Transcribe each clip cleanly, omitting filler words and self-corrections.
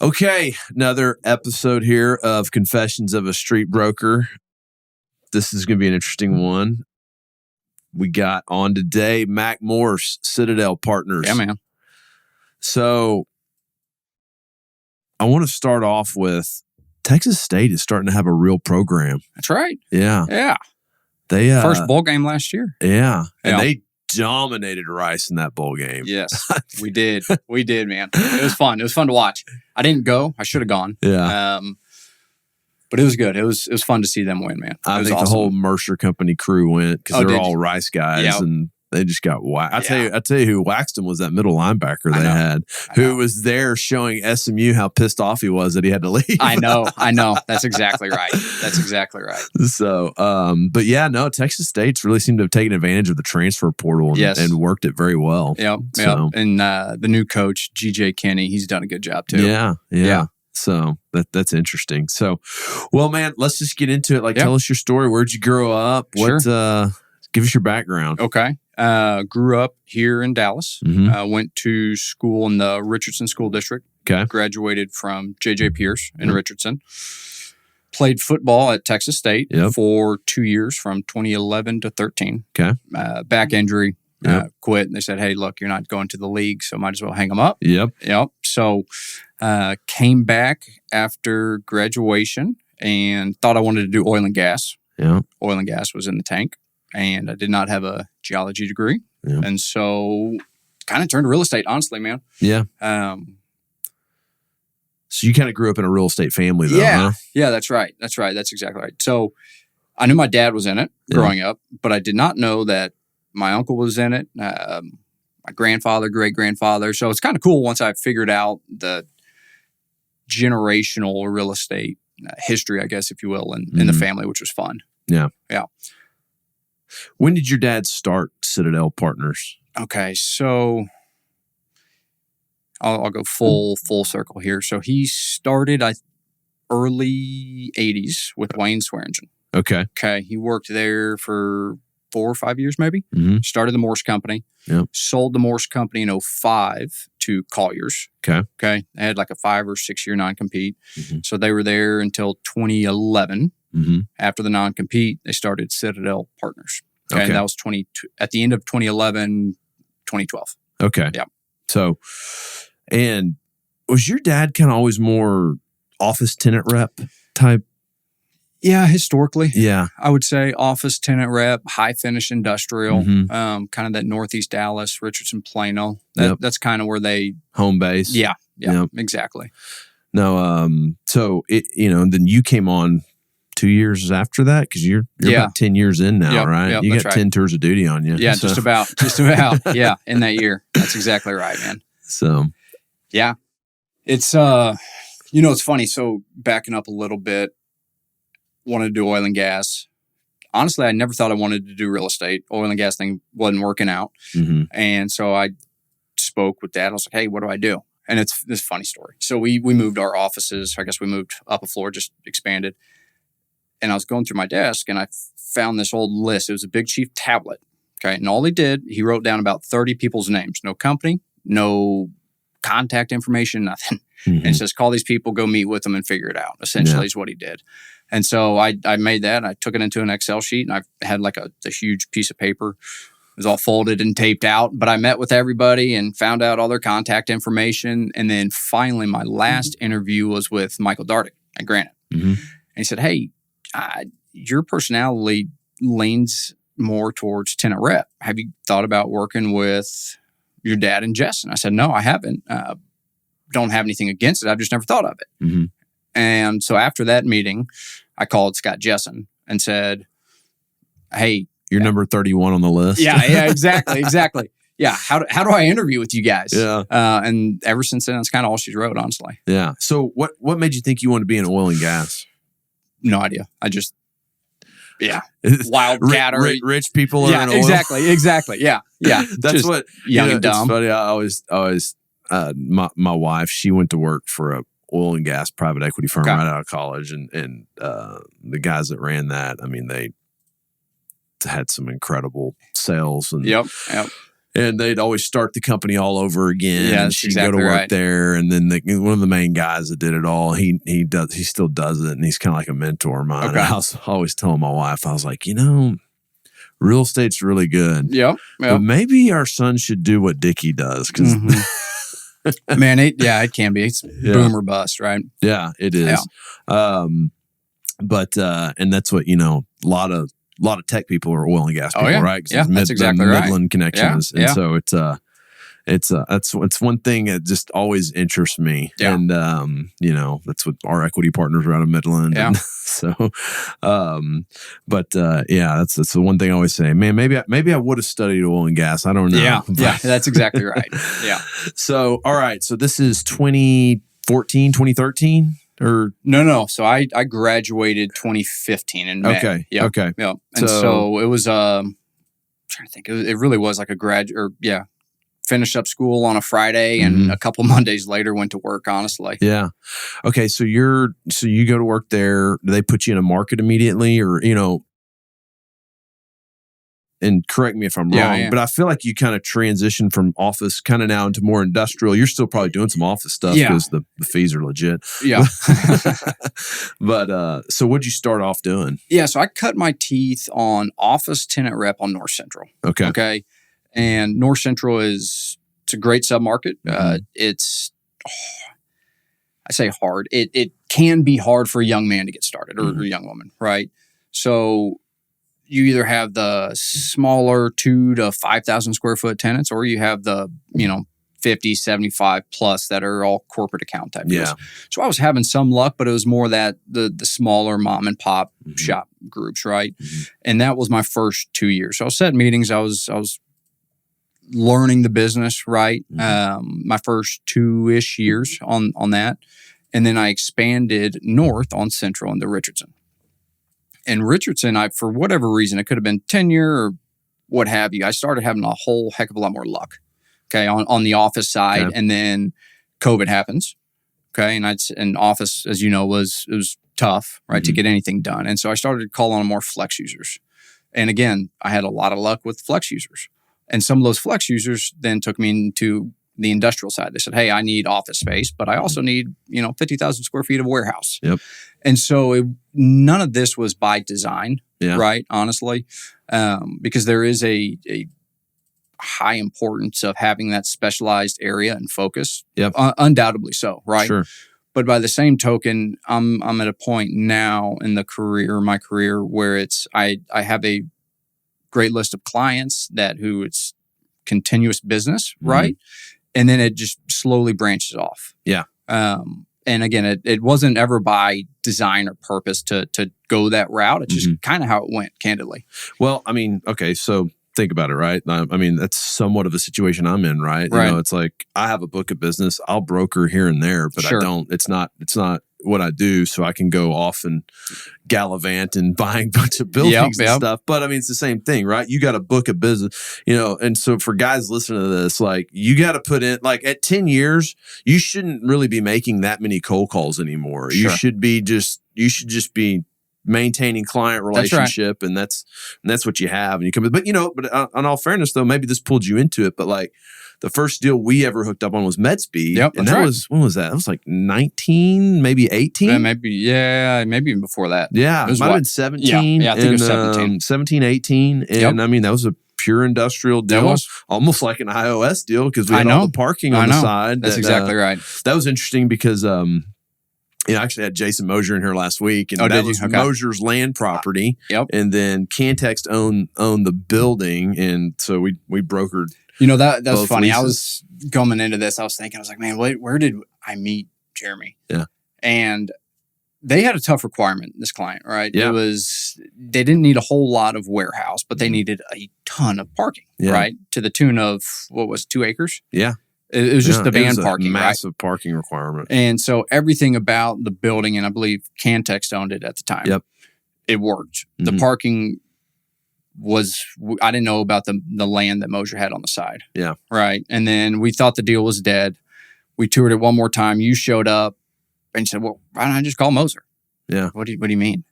Okay, another episode here of Confessions of a Street Broker. This is going to be an interesting one. We got on today Mac Morse, Citadel Partners. Yeah, man. So I want to start off with Texas State is starting to have a real program. That's right. Yeah. Yeah. They First bowl game last year. Yeah. And Yeah. they dominated Rice in that bowl game. Yes, we did. We did, man. It was fun. It was fun to watch. I didn't go. I should have gone. Yeah. But it was good. It was fun to see them win, man. I was think awesome. the whole Mercer Company crew went because they're all Rice guys, Yep. and they just got whacked. I tell you who waxed them was that middle linebacker they had, who was there showing SMU how pissed off he was that he had to leave. I know. That's exactly right. So, but yeah, no, Texas State's really seemed to have taken advantage of the transfer portal and worked it very well. Yep. So, And the new coach, GJ Kenny, he's done a good job too. Yeah. So that's interesting. So, well, man, let's just get into it. Tell us your story. Where'd you grow up? Sure. Give us your background. Okay. Grew up here in Dallas. Mm-hmm. Went to school in the Richardson School District. Okay. Graduated from J.J. Pierce in Richardson. Played football at Texas State for 2 years from 2011 to 13. Okay. Back injury. Quit. And they said, hey, look, you're not going to the league, so might as well hang them up. Yep. So came back after graduation and thought I wanted to do oil and gas. Yeah. Oil and gas was in the tank. And I did not have a geology degree. Yeah. And so kind of turned to real estate, honestly, man. Yeah. So you kind of grew up in a real estate family, though, huh? Yeah, that's right. That's exactly right. So I knew my dad was in it growing up, but I did not know that my uncle was in it, my grandfather, great-grandfather. So it's kind of cool once I figured out the generational real estate history, I guess, if you will, in the family, which was fun. Yeah. Yeah. When did your dad start Citadel Partners? Okay, so I'll go full circle here. So he started early 80s with Wayne Swearingen. Okay. He worked there for 4 or 5 years maybe. Mm-hmm. Started the Morse Company. Yep. Sold the Morse Company in 2005 to Colliers. Okay. They had like a 5 or 6 year non-compete. Mm-hmm. So they were there until 2011. Mm-hmm. After the non-compete, they started Citadel Partners. Okay. And that was at the end of 2011, 2012. Okay. Yeah. So, and was your dad kind of always more office tenant rep type? Yeah, historically. Yeah. I would say office tenant rep, high finish industrial, Mm-hmm. kind of that Northeast Dallas, Richardson, Plano. That's kind of where they home base. Yeah, Yep. exactly. No, so then you came on 2 years after that because you're about 10 years in now, right? Yep, you got that's 10 tours of duty on you. Yeah, just about. Yeah, in that year. That's exactly right, man. So, yeah, it's it's funny. So backing up a little bit, wanted to do oil and gas. Honestly, I never thought I wanted to do real estate. Oil and gas thing wasn't working out. Mm-hmm. And so I spoke with Dad. I was like, hey, what do I do? And it's this funny story. So we moved our offices. I guess we moved up a floor, just expanded. And I was going through my desk and I found this old list. It was a Big Chief tablet. Okay. And all he wrote down about 30 people's names. No company, no contact information, nothing. Mm-hmm. And it says, call these people, go meet with them and figure it out. Essentially is what he did. And so I made that. And I took it into an Excel sheet and I had like a huge piece of paper. It was all folded and taped out. But I met with everybody and found out all their contact information. And then finally, my last interview was with Michael Dardick at Granite. Mm-hmm. And he said, hey, your personality leans more towards tenant rep. Have you thought about working with your dad and Jess? And I said, no, I haven't. Don't have anything against it. I've just never thought of it. Mm-hmm. And so after that meeting, I called Scott Jessen and said, hey. You're number 31 on the list. Yeah, exactly. Yeah, how do I interview with you guys? Yeah. And ever since then, that's kind of all she's wrote, honestly. Yeah. So what made you think you wanted to be in oil and gas? No idea. I just, wild cat or rich people are in oil. Exactly. Yeah. That's just what young and dumb. It's funny. I always my wife, she went to work for a oil and gas private equity firm right out of college, and the guys that ran that, I mean, they had some incredible sales and Yep. And they'd always start the company all over again. Yeah, and that's she'd exactly go to work right. there. And then one of the main guys that did it all, he still does it. And he's kind of like a mentor of mine. Okay. And I was always telling my wife, I was like, real estate's really good. Yep. But maybe our son should do what Dickie does. Because man, it can be. It's boom or bust, right? Yeah, it is. Yeah. But that's what, a lot of tech people are oil and gas people, right? Yeah, that's exactly right. Midland connections. Yeah. And so it's one thing that just always interests me. Yeah. And, that's what our equity partners are out of Midland. Yeah. And so, that's the one thing I always say, man, maybe I would have studied oil and gas. I don't know. Yeah. Yeah. That's exactly right. Yeah. So, all right. So this is 2014, 2013 or no. So I graduated 2015 in May. Okay. Yep. Okay. Yep. And so it was, I'm trying to think, it really was like a finished up school on a Friday and a couple Mondays later went to work, honestly. Yeah. Okay. So you go to work there. Do they put you in a market immediately or, and correct me if I'm wrong, but I feel like you kind of transition from office kind of now into more industrial. You're still probably doing some office stuff because the fees are legit. Yeah. But so what'd you start off doing? Yeah. So I cut my teeth on office tenant rep on North Central. Okay. Okay. And North Central it's a great submarket. It's, I say hard. It can be hard for a young man to get started or a young woman, right? So you either have the smaller 2,000 to 5,000 square foot tenants, or you have the 50, 75 plus that are all corporate account type deals. So I was having some luck, but it was more that the smaller mom and pop shop groups, right? And that was my first 2 years. So I was setting meetings. I was learning the business, right? My first 2-ish years on that. And then I expanded north on Central into Richardson. And Richardson, for whatever reason, it could have been tenure or what have you, I started having a whole heck of a lot more luck, okay, on the office side. Okay. And then COVID happens, okay? And office, as you know, it was tough, right, to get anything done. And so I started calling on more flex users. And again, I had a lot of luck with flex users. And some of those flex users then took me into the industrial side. They said, hey, I need office space, but I also need, 50,000 square feet of warehouse. Yep. And so none of this was by design, right? Honestly, because there is a high importance of having that specialized area and focus. Yep. Undoubtedly so, right? Sure. But by the same token, I'm at a point now in my career, where I have a great list of clients who it's continuous business, right? And then it just slowly branches off. Yeah. And again, it wasn't ever by design or purpose to go that route. It's just kind of how it went, candidly. Well, I mean, okay, so think about it, right? I mean, that's somewhat of a situation I'm in, right? Right. It's like I have a book of business. I'll broker here and there, but Sure. I don't. It's not what I do. So I can go off and gallivant and buying a bunch of buildings and stuff. But I mean, it's the same thing, right? You got a book of business, And so for guys listening to this, like you got to put in, like at 10 years, you shouldn't really be making that many cold calls anymore. Sure. You should just be maintaining client relationship, and that's what you have. And you come, but on all fairness though, maybe this pulled you into it. But like the first deal we ever hooked up on was MedSpeed. Yep, and that was, when was that? It was like 19, maybe 18. Maybe even before that. Yeah, it might have been 17. Yeah, I think it was 17. 17, 18. And I mean, that was a pure industrial deal, almost like an iOS deal, because we had all the parking on the side. That's exactly right. That was interesting because I actually had Jason Mosier in here last week, and that was Mosier's land property. And then Cantext owned the building, and so we brokered. That was funny. Leases. I was coming into this, I was thinking, I was like, man, where did I meet Jeremy? Yeah. And they had a tough requirement, this client, right? Yeah. They didn't need a whole lot of warehouse, but they needed a ton of parking, right? To the tune of, 2 acres? Yeah. It was just the van parking, massive parking requirement. And so everything about the building, and I believe Cantext owned it at the time. Yep. It worked. The parking I didn't know about the land that Mosier had on the side. Yeah. Right. And then we thought the deal was dead. We toured it one more time. You showed up and you said, well, why don't I just call Moser? Yeah. What do you mean?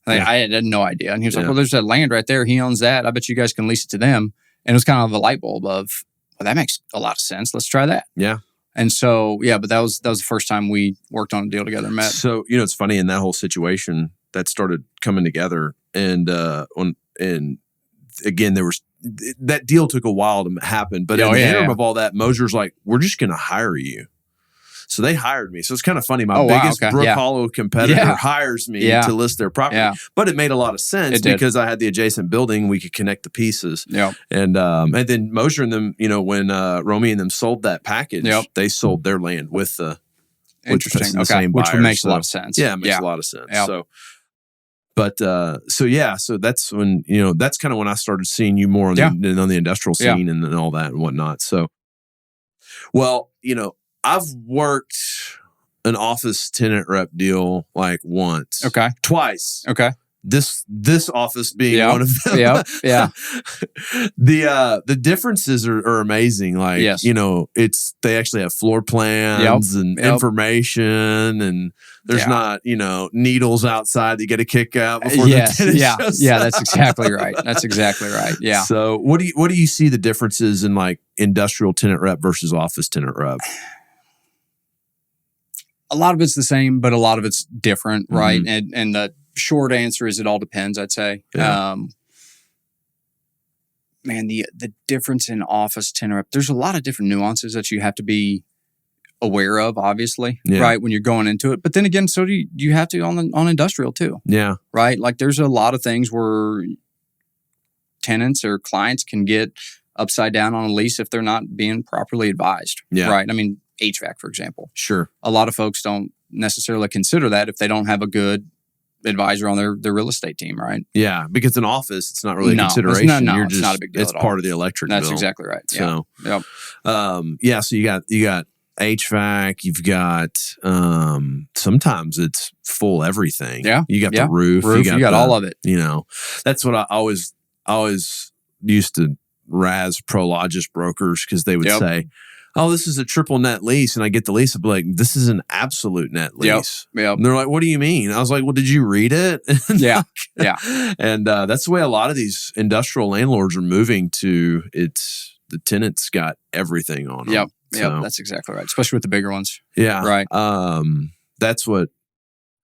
Like, I had no idea. And he was like, well, there's that land right there. He owns that. I bet you guys can lease it to them. And it was kind of a light bulb of, well, that makes a lot of sense. Let's try that. Yeah. And so, but that was the first time we worked on a deal together and met. So, it's funny in that whole situation that started coming together, and again, there was that deal took a while to happen, but in the interim of all that, Moser's like, we're just going to hire you. So they hired me. So it's kind of funny. My biggest Brook Hollow competitor hires me to list their property. But it made a lot of sense because I had the adjacent building. We could connect the pieces. And then Moser and them, when Romy and them sold that package, they sold their land with the interesting. The same which buyer. makes a lot of sense. Yeah, it makes a lot of sense. So that's when, that's kind of when I started seeing you more on the industrial scene and all that and whatnot. So, well, I've worked an office tenant rep deal like once. Okay. Twice. Okay. This office being one of them. Yeah. The differences are amazing. Like, yes. They actually have floor plans and information, and there's not, needles outside that you got to kick out before the tenant shows up. That's exactly right. That's exactly right. Yeah. So what do you see the differences in like industrial tenant rep versus office tenant rep? A lot of it's the same, but a lot of it's different, right? And the short answer is it all depends, I'd say. Yeah. The difference in office tenant rep, there's a lot of different nuances that you have to be aware of, obviously, right, when you're going into it. But then again, so do you have to on industrial too. Yeah. Right? Like there's a lot of things where tenants or clients can get upside down on a lease if they're not being properly advised. Yeah. Right? I mean, HVAC, for example. Sure. A lot of folks don't necessarily consider that if they don't have a good advisor on their real estate team, right? Yeah, because in office, it's not really a consideration. It's not a big deal. It's part of the electric bill. That's exactly right. So, so you got HVAC, you've got sometimes it's full everything. Yeah. You got the roof. You got all of it. That's what I always used to razz Prologis brokers because they would say, oh, this is a triple net lease. And I get the lease. I'd be like, this is an absolute net lease. Yep. And they're like, what do you mean? I was like, well, did you read it? Yeah. And that's the way a lot of these industrial landlords are moving to. The tenants got everything on them. Yep. That's exactly right. Especially with the bigger ones. Yeah. Right. That's what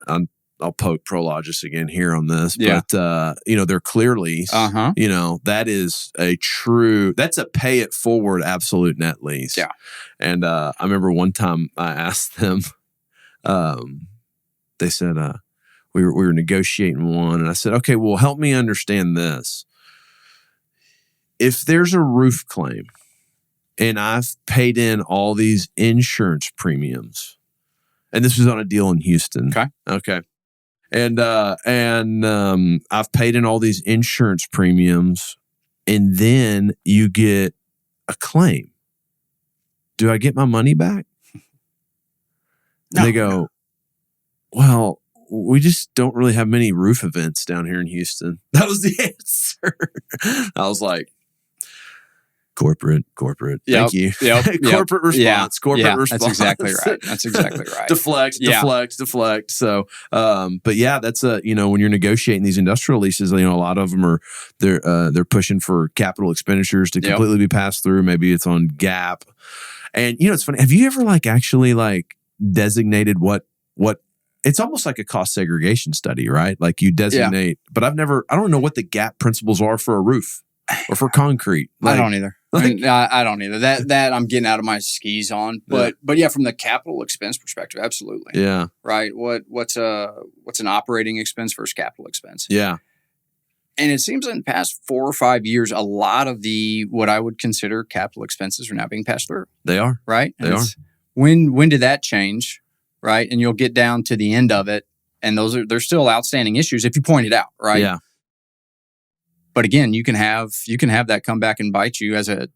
I'll poke Prologis again here on this, but their clear lease, that is that's a pay it forward absolute net lease. Yeah. And I remember one time I asked them, they said we were negotiating one, and I said, okay, well, help me understand this. If there's a roof claim and I've paid in all these insurance premiums, and this was on a deal in Houston. Okay. And I've paid in all these insurance premiums, and then you get a claim. Do I get my money back? No. They go, well, we just don't really have many roof events down here in Houston. That was the answer. I was like, corporate. Thank you. Corporate response. Corporate response. That's exactly right. deflect. So, but yeah, that's when you're negotiating these industrial leases, a lot of them they're pushing for capital expenditures to completely be passed through. Maybe it's on GAAP. And it's funny. Have you ever actually designated what? It's almost like a cost segregation study, right? Like you designate, but I don't know what the GAAP principles are for a roof. Or for concrete. I don't either. I don't either. That I'm getting out of my skis on. But yeah, from the capital expense perspective, absolutely. Yeah. Right. What's an operating expense versus capital expense? Yeah. And it seems in the past 4 or 5 years, a lot of what I would consider capital expenses are now being passed through. They are. Right? They are. When did that change? Right? And you'll get down to the end of it, and there's still outstanding issues if you point it out, right? Yeah. But again, you can have that come back and bite you as a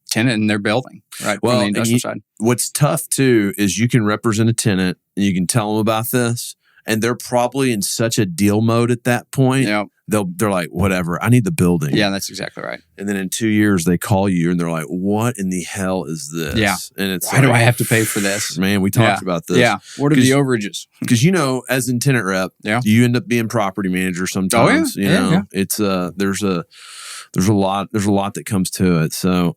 tenant in their building, right? Well, from the industrial side. What's tough too is you can represent a tenant and you can tell them about this, and they're probably in such a deal mode at that point. Yeah. They're like, whatever, I need the building. Yeah, that's exactly right. And then in 2 years they call you and they're like, what in the hell is this? Yeah. And it's why do I have to pay for this? Man, we talked about this. Yeah. What are the overages? Because as in tenant rep, you end up being property manager sometimes. Oh, yeah. It's there's There's a lot that comes to it. So,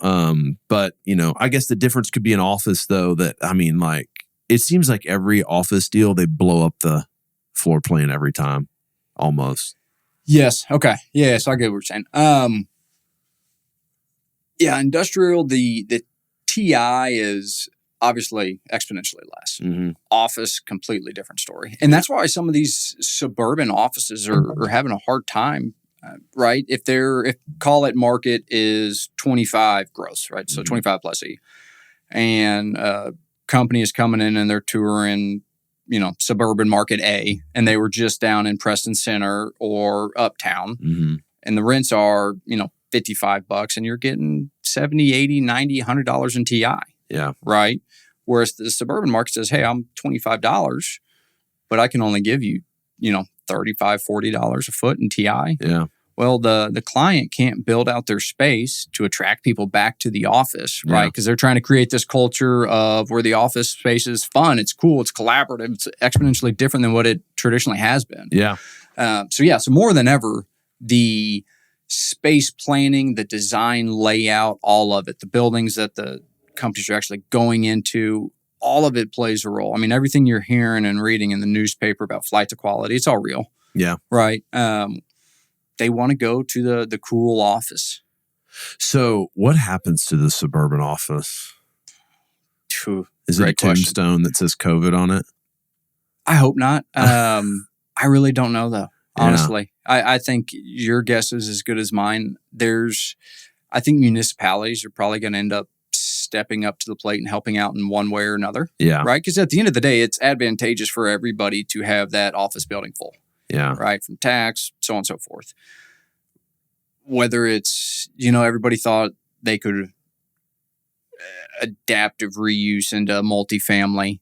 but I guess the difference could be an office though, that, like, it seems like every office deal, they blow up the floor plan every time almost. Yes. Okay. Yeah. So I get what you're saying. Yeah. Industrial, the TI is obviously exponentially less. Mm-hmm. Office, completely different story. And that's why some of these suburban offices are having a hard time, right? If call it market is 25 gross, right? So 25 plus E. And company is coming in and they're touring, suburban market A, and they were just down in Preston Center or Uptown. Mm-hmm. And the rents are, $55, and you're getting $70, $80, $90, $100 in TI. Yeah. Right. Whereas the suburban market says, hey, I'm $25, but I can only give you, $35, $40 a foot in TI. Yeah. Well, the client can't build out their space to attract people back to the office, right? Because they're trying to create this culture of where the office space is fun, it's cool, it's collaborative, it's exponentially different than what it traditionally has been. Yeah. So more than ever, the space planning, the design layout, all of it, the buildings that the companies are actually going into, all of it plays a role. I mean, everything you're hearing and reading in the newspaper about flight to quality, it's all real. Yeah. Right. They want to go to the cool office. So what happens to the suburban office? Is it a tombstone that says COVID on it? I hope not. I really don't know, though, honestly. I think your guess is as good as mine. I think municipalities are probably going to end up stepping up to the plate and helping out in one way or another. Yeah. Right? Because at the end of the day, it's advantageous for everybody to have that office building full. Yeah. Right? From tax, so on and so forth. Whether it's, everybody thought they could adaptive reuse into multifamily.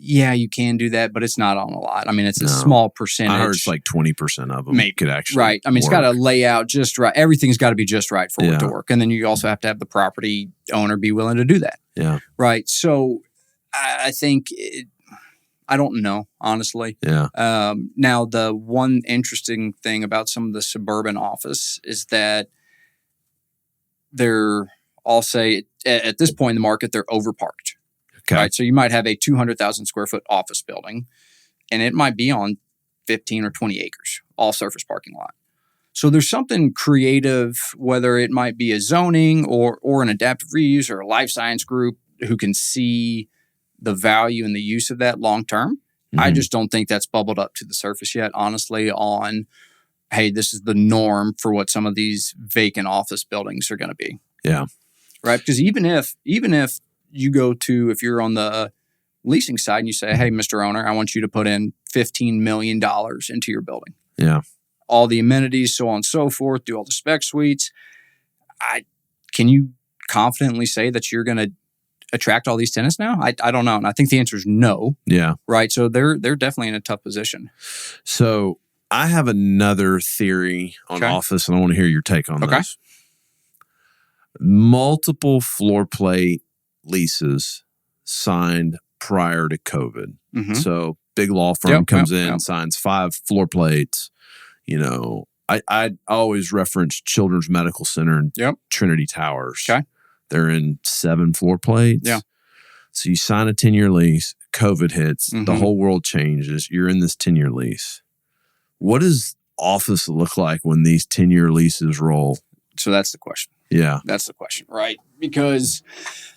Yeah, you can do that, but it's not on a lot. I mean, it's a small percentage. I heard it's like 20% of them could actually right. I mean, it's got to lay out just right. Everything's got to be just right for it to work. And then you also have to have the property owner be willing to do that. Yeah. Right. So I think, I don't know, honestly. Yeah. Now, the one interesting thing about some of the suburban office is that I'll say at this point in the market, they're overparked. Okay. Right. So you might have a 200,000 square foot office building, and it might be on 15 or 20 acres, all surface parking lot. So there's something creative, whether it might be a zoning or an adaptive reuse or a life science group who can see the value and the use of that long term. Mm-hmm. I just don't think that's bubbled up to the surface yet, honestly, on, hey, this is the norm for what some of these vacant office buildings are going to be. Yeah. Right. Because even if you go to, if you're on the leasing side and you say, hey, Mr. Owner, I want you to put in $15 million into your building. Yeah. All the amenities, so on and so forth, do all the spec suites. Can you confidently say that you're going to attract all these tenants now? I don't know. And I think the answer is no. Yeah. Right. So they're definitely in a tough position. So I have another theory on office, and I want to hear your take on this. Multiple floor plate leases signed prior to COVID. Mm-hmm. So big law firm comes in, signs 5 floor plates. I always reference Children's Medical Center and Trinity Towers. Okay. They're in 7 floor plates. Yeah. So you sign a 10-year lease, COVID hits, the whole world changes. You're in this 10-year lease. What does office look like when these 10-year leases roll? So that's the question. Yeah. That's the question, right? Because,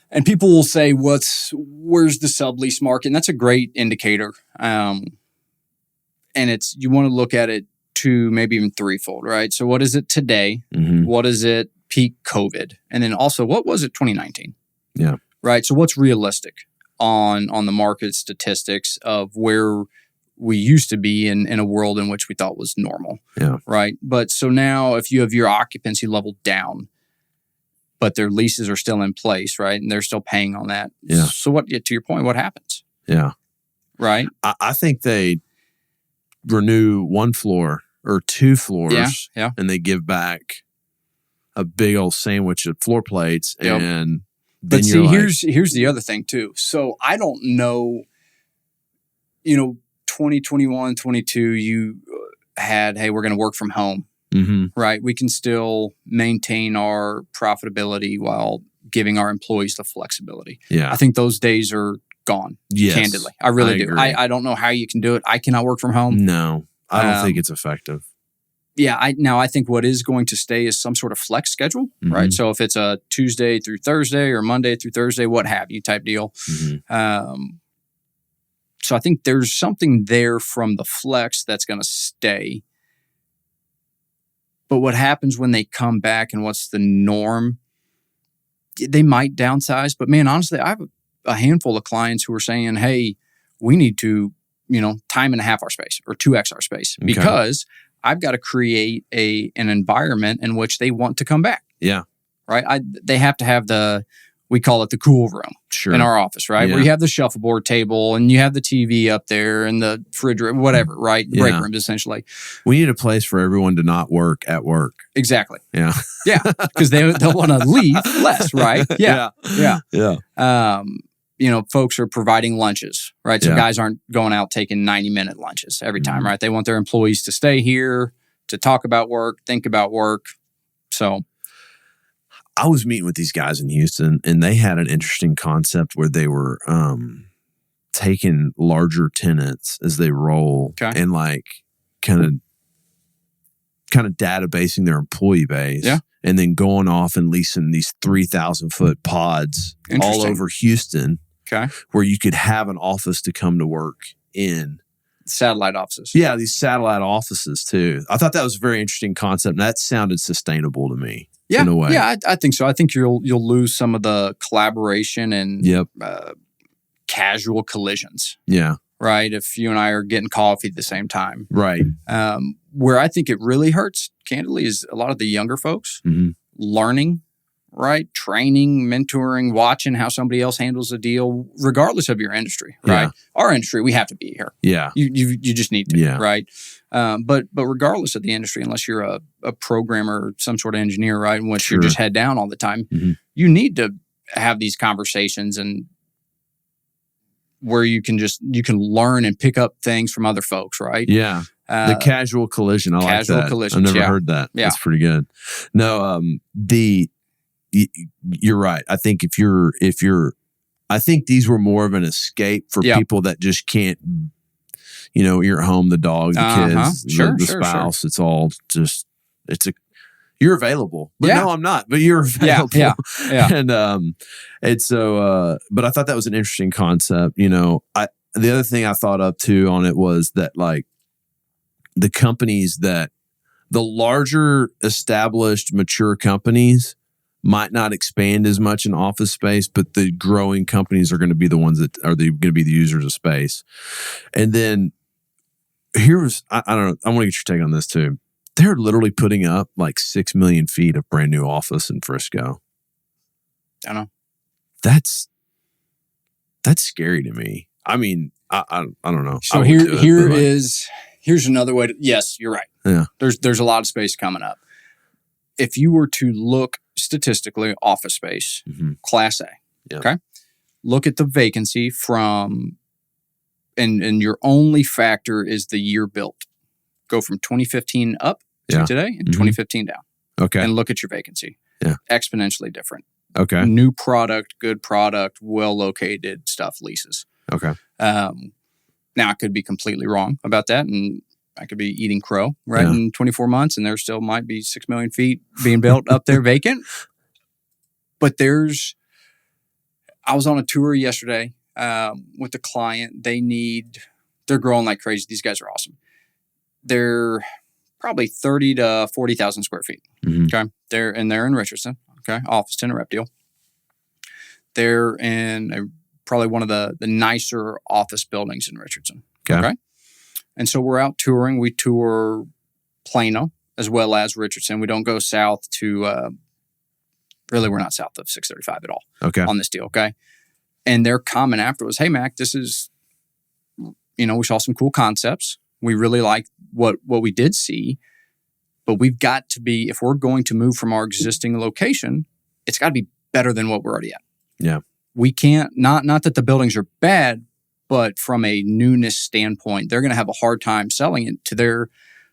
and people will say, where's the sublease market? And that's a great indicator. And you want to look at it to maybe even threefold, right? So what is it today? Mm-hmm. What is it peak COVID? And then also, what was it 2019? Yeah. Right. So what's realistic on the market statistics of where we used to be in a world in which we thought was normal? Yeah. Right. But so now if you have your occupancy level down, but their leases are still in place, right? And they're still paying on that. Yeah. So to your point, what happens? Yeah. Right. I think they renew 1 floor or 2 floors. Yeah. And they give back a big old sandwich of floor plates. Yep. And then here's the other thing too. So I don't know, 2021, 22, you had, hey, we're going to work from home. right? We can still maintain our profitability while giving our employees the flexibility. Yeah. I think those days are gone, candidly. I really do. I don't know how you can do it. I cannot work from home. No, I don't think it's effective. Yeah, I think what is going to stay is some sort of flex schedule, right? So if it's a Tuesday through Thursday or Monday through Thursday, what have you type deal. So I think there's something there from the flex that's going to stay. But what happens when they come back and what's the norm? They might downsize, but man, honestly, I have a handful of clients who are saying, hey, we need to, time and a half our space or 2x our space because I've got to create an environment in which they want to come back. Yeah. Right. They have to have we call it the cool room in our office, right? Yeah. Where you have the shuffleboard table and you have the TV up there and the refrigerator, whatever, right? Yeah. Break rooms, essentially. We need a place for everyone to not work at work. Exactly. Yeah. Yeah. Because they'll want to leave less, right? Yeah. Folks are providing lunches, right? So guys aren't going out taking 90-minute lunches every time, right? They want their employees to stay here, to talk about work, think about work. So I was meeting with these guys in Houston, and they had an interesting concept where they were taking larger tenants as they roll and kind of databasing their employee base, and then going off and leasing these 3,000-foot pods all over Houston, where you could have an office to come to work in. Satellite offices. Yeah, these satellite offices too. I thought that was a very interesting concept, and that sounded sustainable to me. Yeah, in a way. Yeah, I think so. I think you'll lose some of the collaboration and casual collisions. Yeah. Right? If you and I are getting coffee at the same time. Right. Where I think it really hurts, candidly, is a lot of the younger folks learning, right? Training, mentoring, watching how somebody else handles a deal, regardless of your industry, right? Yeah. Our industry, we have to be here. Yeah. You just need to, right? But regardless of the industry, unless you're a programmer or some sort of engineer, right, in which you're just head down all the time, you need to have these conversations and where you can learn and pick up things from other folks, right? Yeah. The casual collision. I like that. Casual collisions. I've never heard that. Yeah. That's pretty good. No, you're right. I think I think these were more of an escape for people that just can't, you're at home, the dog, the kids, the spouse. It's all just, you're available. But no, I'm not, but you're available. Yeah. And so, but I thought that was an interesting concept. The other thing I thought of too on it was that the companies the larger established mature companies might not expand as much in office space, but the growing companies are going to be the ones that are going to be the users of space. And then I don't know, I want to get your take on this too. They're literally putting up 6 million feet of brand new office in Frisco. I know. That's scary to me. I mean, I don't know. So here's another way to, yes, you're right. Yeah. There's a lot of space coming up. If you were to look statistically, office space, Class A, okay? Look at the vacancy and your only factor is the year built. Go from 2015 up to today and 2015 down. Okay. And look at your vacancy. Yeah. Exponentially different. Okay. New product, good product, well-located stuff, leases. Okay. Now, I could be completely wrong about that, and I could be eating crow, right, in 24 months, and there still might be 6 million feet being built up there vacant. But I was on a tour yesterday with a client. They're growing like crazy. These guys are awesome. They're probably 30 to 40,000 square feet. Okay. They're in Richardson. Okay. Office tenant rep deal. They're in probably one of the nicer office buildings in Richardson. Okay. And so we're out touring. We tour Plano as well as Richardson. We don't go south to, really, we're not south of 635 at all on this deal. Okay. And their comment after was, hey, Mac, this is, we saw some cool concepts. We really like what we did see, but we've got to be, if we're going to move from our existing location, it's got to be better than what we're already at. Yeah. We can't, not that the buildings are bad, but from a newness standpoint, they're going to have a hard time selling it to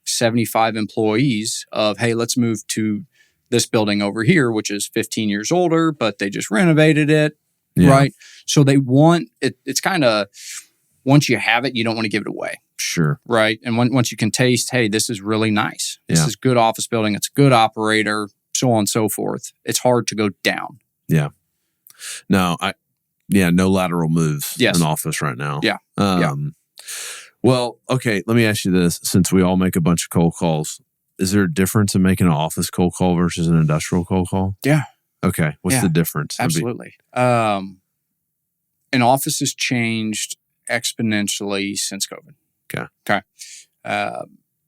75 employees of, hey, let's move to this building over here, which is 15 years older, but they just renovated it, right? So they want it. It's kind of, once you have it, you don't want to give it away. Sure. Right. And once you can taste, hey, this is really nice. This is good office building. It's a good operator, so on and so forth. It's hard to go down. Yeah. No, no lateral moves in office right now. Yeah. Well, okay, let me ask you this. Since we all make a bunch of cold calls, is there a difference in making an office cold call versus an industrial cold call? Yeah. Okay. What's the difference? Absolutely. An office has changed exponentially since COVID. Okay.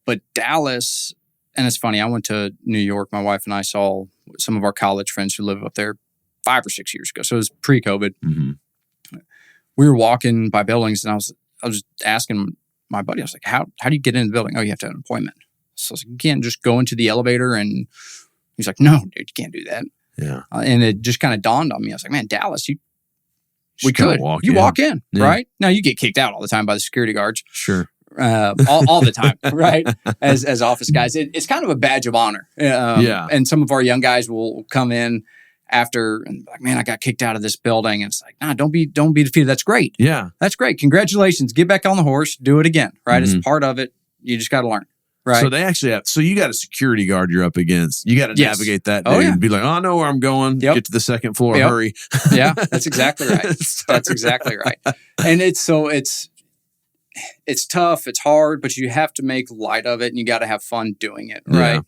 But Dallas, and it's funny, I went to New York. My wife and I saw some of our college friends who live up there 5 or 6 years ago. So it was pre-COVID. Mm-hmm. We were walking by buildings, and I was asking my buddy, I was like, how do you get into the building? Oh, you have to have an appointment. So I was like, you can't just go into the elevator. And he's like, no, dude, you can't do that. Yeah. And it just kind of dawned on me. I was like, man, Dallas, we could. Walk in, right? Now you get kicked out all the time by the security guards. Sure. All the time, right? As office guys, it's kind of a badge of honor. And some of our young guys will come in after and like, man, I got kicked out of this building. And it's like, nah, don't be defeated. That's great. Yeah. That's great. Congratulations. Get back on the horse. Do it again. Right. Mm-hmm. It's part of it. You just got to learn. Right. So they actually have, so you got a security guard you're up against. You got to navigate that day and be like, oh, I know where I'm going. Yep. Get to the second floor. Hurry. Yeah. That's exactly right. That's exactly right. And it's tough. It's hard, but you have to make light of it and you got to have fun doing it. Right.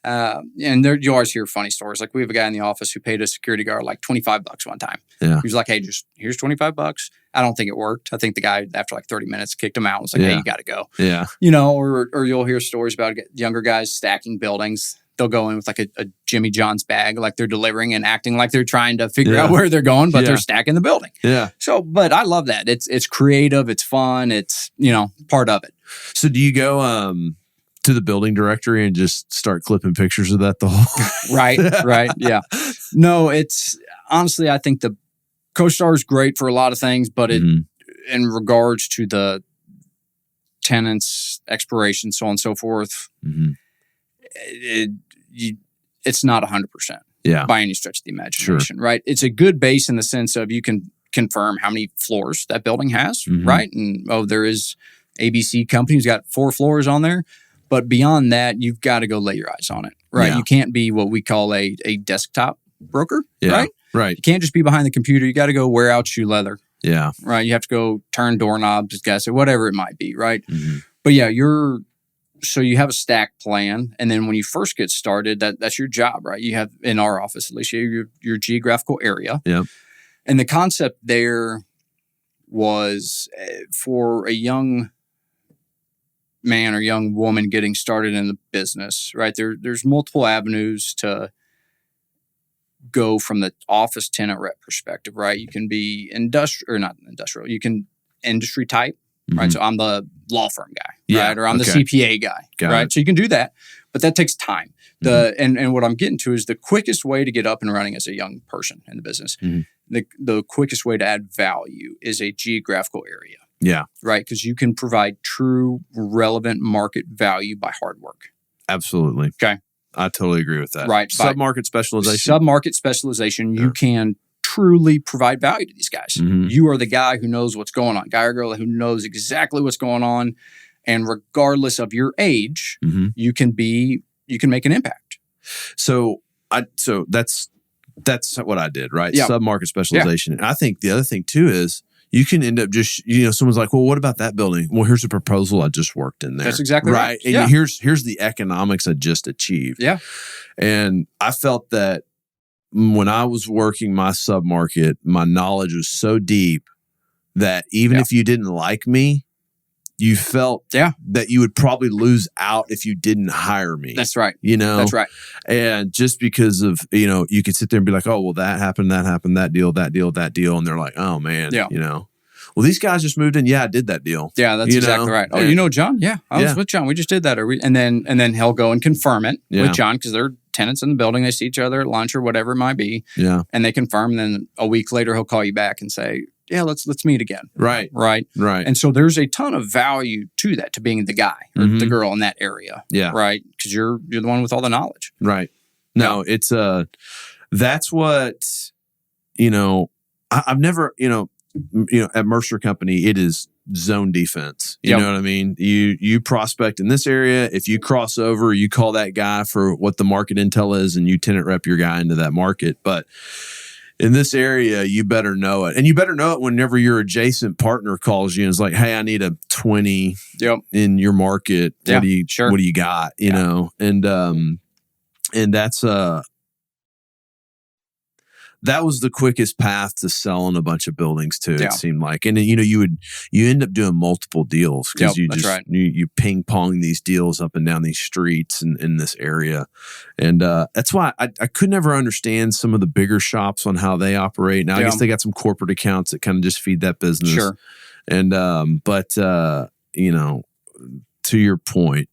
Yeah. And you always hear funny stories. Like we have a guy in the office who paid a security guard like $25 one time. Yeah. He was like, hey, just here's $25. I don't think it worked. I think the guy after like 30 minutes kicked him out and was like, hey, you got to go. Yeah. Or you'll hear stories about younger guys stacking buildings. They'll go in with like a Jimmy John's bag, like they're delivering and acting like they're trying to figure out where they're going, but they're stacking the building. Yeah. So, but I love that. It's creative. It's fun. It's, part of it. So do you go to the building directory and just start clipping pictures of that the whole Right. Yeah. No, it's honestly, I think the CoStar is great for a lot of things, but in regards to the tenants, expiration, so on and so forth, it's not 100% by any stretch of the imagination, right? It's a good base in the sense of you can confirm how many floors that building has, right? And, there is ABC company who's got 4 floors on there. But beyond that, you've got to go lay your eyes on it, right? You can't be what we call a desktop broker, right? Right. You can't just be behind the computer. You got to go wear out shoe leather. Yeah. Right. You have to go turn doorknobs, whatever it might be, right? Mm-hmm. But so you have a stack plan. And then when you first get started, that's your job, right? You have, in our office, at least, your geographical area. Yeah. And the concept there was for a young man or young woman getting started in the business, right? There's multiple avenues to go from the office tenant rep perspective, right? You can be not industrial. You can industry type, right? So I'm the law firm guy, right? Or I'm the CPA guy, right? So you can do that, but that takes time. And what I'm getting to is the quickest way to get up and running as a young person in the business. The quickest way to add value is a geographical area. Yeah. Right. Because you can provide true relevant market value by hard work. Absolutely. Okay. I totally agree with that. Right. Sub-market specialization. Sub-market specialization. You can truly provide value to these guys. You are the guy who knows what's going on, guy or girl who knows exactly what's going on. And regardless of your age, you can make an impact. So that's what I did, right? Yeah. Sub-market specialization. And I think the other thing too is you can end up just, someone's like, well, what about that building? Well, here's a proposal I just worked in there. That's exactly right. And here's the economics I just achieved. Yeah. And I felt that when I was working my sub-market, my knowledge was so deep that even if you didn't like me, you felt that you would probably lose out if you didn't hire me. That's right. That's right. And just because of, you could sit there and be like, oh, well, that happened, that deal. And they're like, oh, man, well, these guys just moved in. Yeah, I did that deal. Yeah, that's exactly right. Oh, you know John? Yeah, I was with John. We just did that. And then he'll go and confirm it with John because they're tenants in the building. They see each other at lunch or whatever it might be. Yeah. And they confirm. And then a week later, he'll call you back and say, yeah, let's meet again. Right. Right. Right. And so there's a ton of value to that, to being the guy or Mhm. the girl in that area. Yeah. Right. Because you're the one with all the knowledge. Right. No, it's that's what, I've never, at Mercer Company, it is zone defense. You Yep. know what I mean? You prospect in this area. If you cross over, you call that guy for what the market intel is, and you tenant rep your guy into that market. But in this area, you better know it. And you better know it whenever your adjacent partner calls you and is like, hey, I need a 20 Yep. in your market. Yeah, What do you sure. what do you got? You know? And that's that was the quickest path to selling a bunch of buildings too. Yeah. It seemed like, and you end up doing multiple deals because that's right. you ping pong these deals up and down these streets in this area, and that's why I could never understand some of the bigger shops on how they operate. Now I guess they got some corporate accounts that kind of just feed that business. Sure. And but to your point,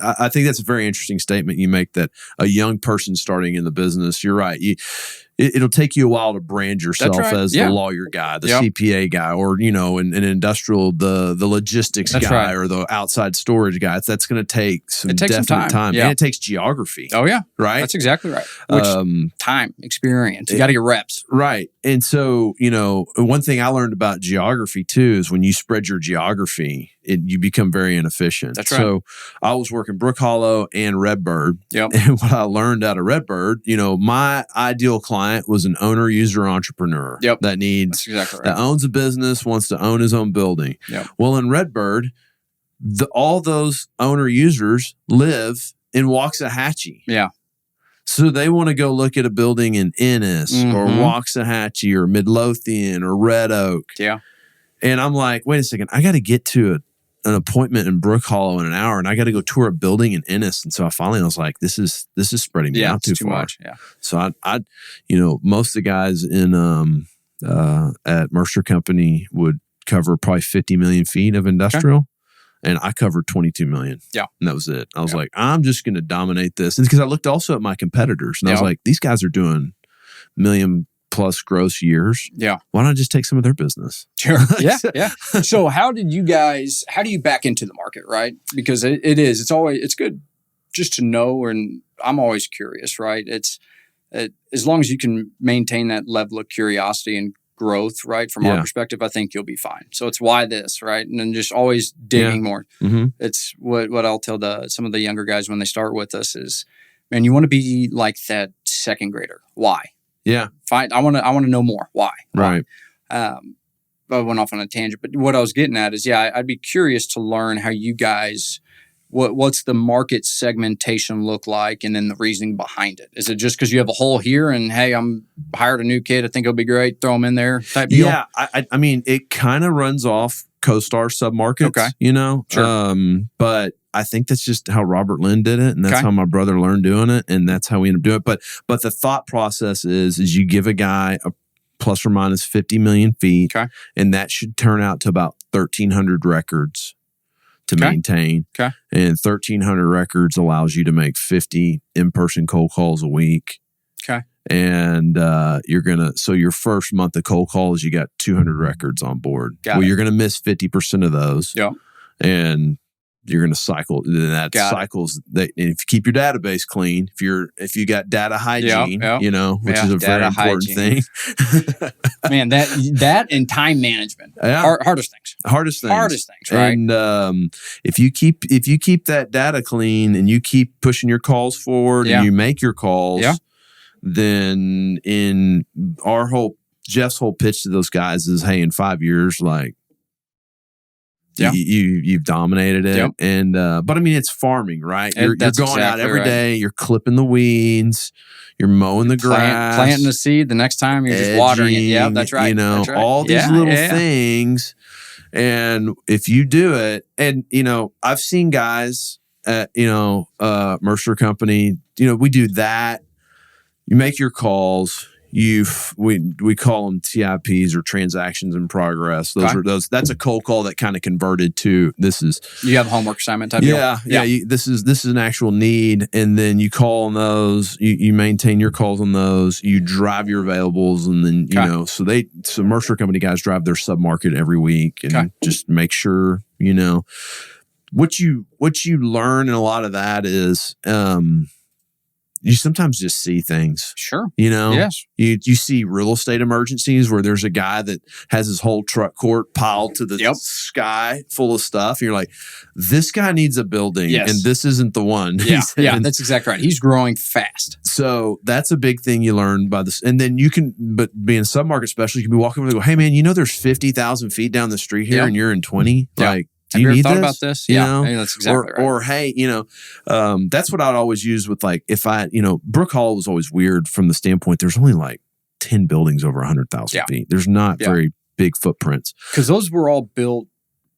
I think that's a very interesting statement you make, that a young person starting in the business, you're right. It'll take you a while to brand yourself as the lawyer guy, the CPA guy, or, an industrial, the logistics guy, or the outside storage guy. That's going to take some time. Yeah. And it takes geography. Oh, yeah. Right? That's exactly right. Which time, experience. You got to get reps. Right. And so, one thing I learned about geography too is when you spread your geography, you become very inefficient. That's right. So I was working Brook Hollow and Redbird. Yep. And what I learned out of Redbird, my ideal client was an owner, user, entrepreneur that needs, That's exactly right. that owns a business, wants to own his own building. Yep. Well, in Redbird, all those owner users live in Waxahachie. Yeah. So they want to go look at a building in Ennis or Waxahachie or Midlothian or Red Oak. Yeah. And I'm like, wait a second, I got to get to an appointment in Brook Hollow in an hour, and I got to go tour a building in Ennis. And so I was like, this is spreading me out too far. Much. Yeah. So I most of the guys in at Mercer Company would cover probably 50 million feet of industrial. Okay. And I covered 22 million. Yeah. And that was it. I was like, I'm just going to dominate this. And because I looked also at my competitors, and I was like, these guys are doing million plus gross years. Yeah. Why don't I just take some of their business? Sure. Yeah. Yeah. So how do you back into the market, right? Because it's good just to know, and I'm always curious, right? It's as long as you can maintain that level of curiosity and growth, right? From our perspective, I think you'll be fine. So it's why this, right? And then just always digging more. Mm-hmm. It's what I'll tell some of the younger guys when they start with us is, man, you want to be like that second grader. Why? Yeah. Fine. I want to know more. Why? Right. I went off on a tangent, but what I was getting at is, I'd be curious to learn how you guys, what's the market segmentation look like, and then the reasoning behind it. Is it just because you have a hole here and, hey, I'm hired a new kid, I think it'll be great, throw him in there type deal? Yeah. I mean, it kind of runs off CoStar submarkets, Sure. But I think that's just how Robert Lynn did it, and that's how my brother learned doing it, and that's how we ended up doing it. But the thought process is you give a guy a plus or minus 50 million feet, and that should turn out to about 1,300 records to maintain. Okay. And 1,300 records allows you to make 50 in-person cold calls a week. Okay. And so your first month of cold calls, you got 200 records on board. You're going to miss 50% of those. Yeah. And you're going to cycle. And that cycles. And if you keep your database clean, if you got data hygiene, which is a very important thing. Man, that and time management, hardest things. Hardest things, right? And if you keep that data clean and you keep pushing your calls forward and you make your calls, then in Jeff's whole pitch to those guys is, hey, in 5 years, like, you've dominated it. Yep. And but I mean, it's farming, right? You're going out every day, you're clipping the weeds, you're mowing the grass, planting the seed. The next time you're just watering it. Yeah, that's right. That's right. All these little things. And if you do it, and I've seen guys at Mercer Company, we do that. You make your calls, we call them TIPs or transactions in progress. That's a cold call that kind of converted to this is you have a homework assignment type deal. Yeah. This is an actual need, and then you call on those. You maintain your calls on those. You drive your availables, and then so Mercer Company guys drive their submarket every week and just make sure what you learn in a lot of that is. You sometimes just see things. Sure. Yes. You see real estate emergencies where there's a guy that has his whole truck court piled to the sky full of stuff. And you're like, this guy needs a building and this isn't the one. Yeah, that's exactly right. He's growing fast. So that's a big thing you learn by this. And then but being a submarket specialist, you can be walking over and go, hey man, there's 50,000 feet down the street here and you're in 20. Like, have you ever thought about this? Yeah, that's exactly right. Or hey, that's what I'd always use with like if Brook Hall was always weird from the standpoint. There's only like 10 buildings over 100,000 feet. There's not very big footprints because those were all built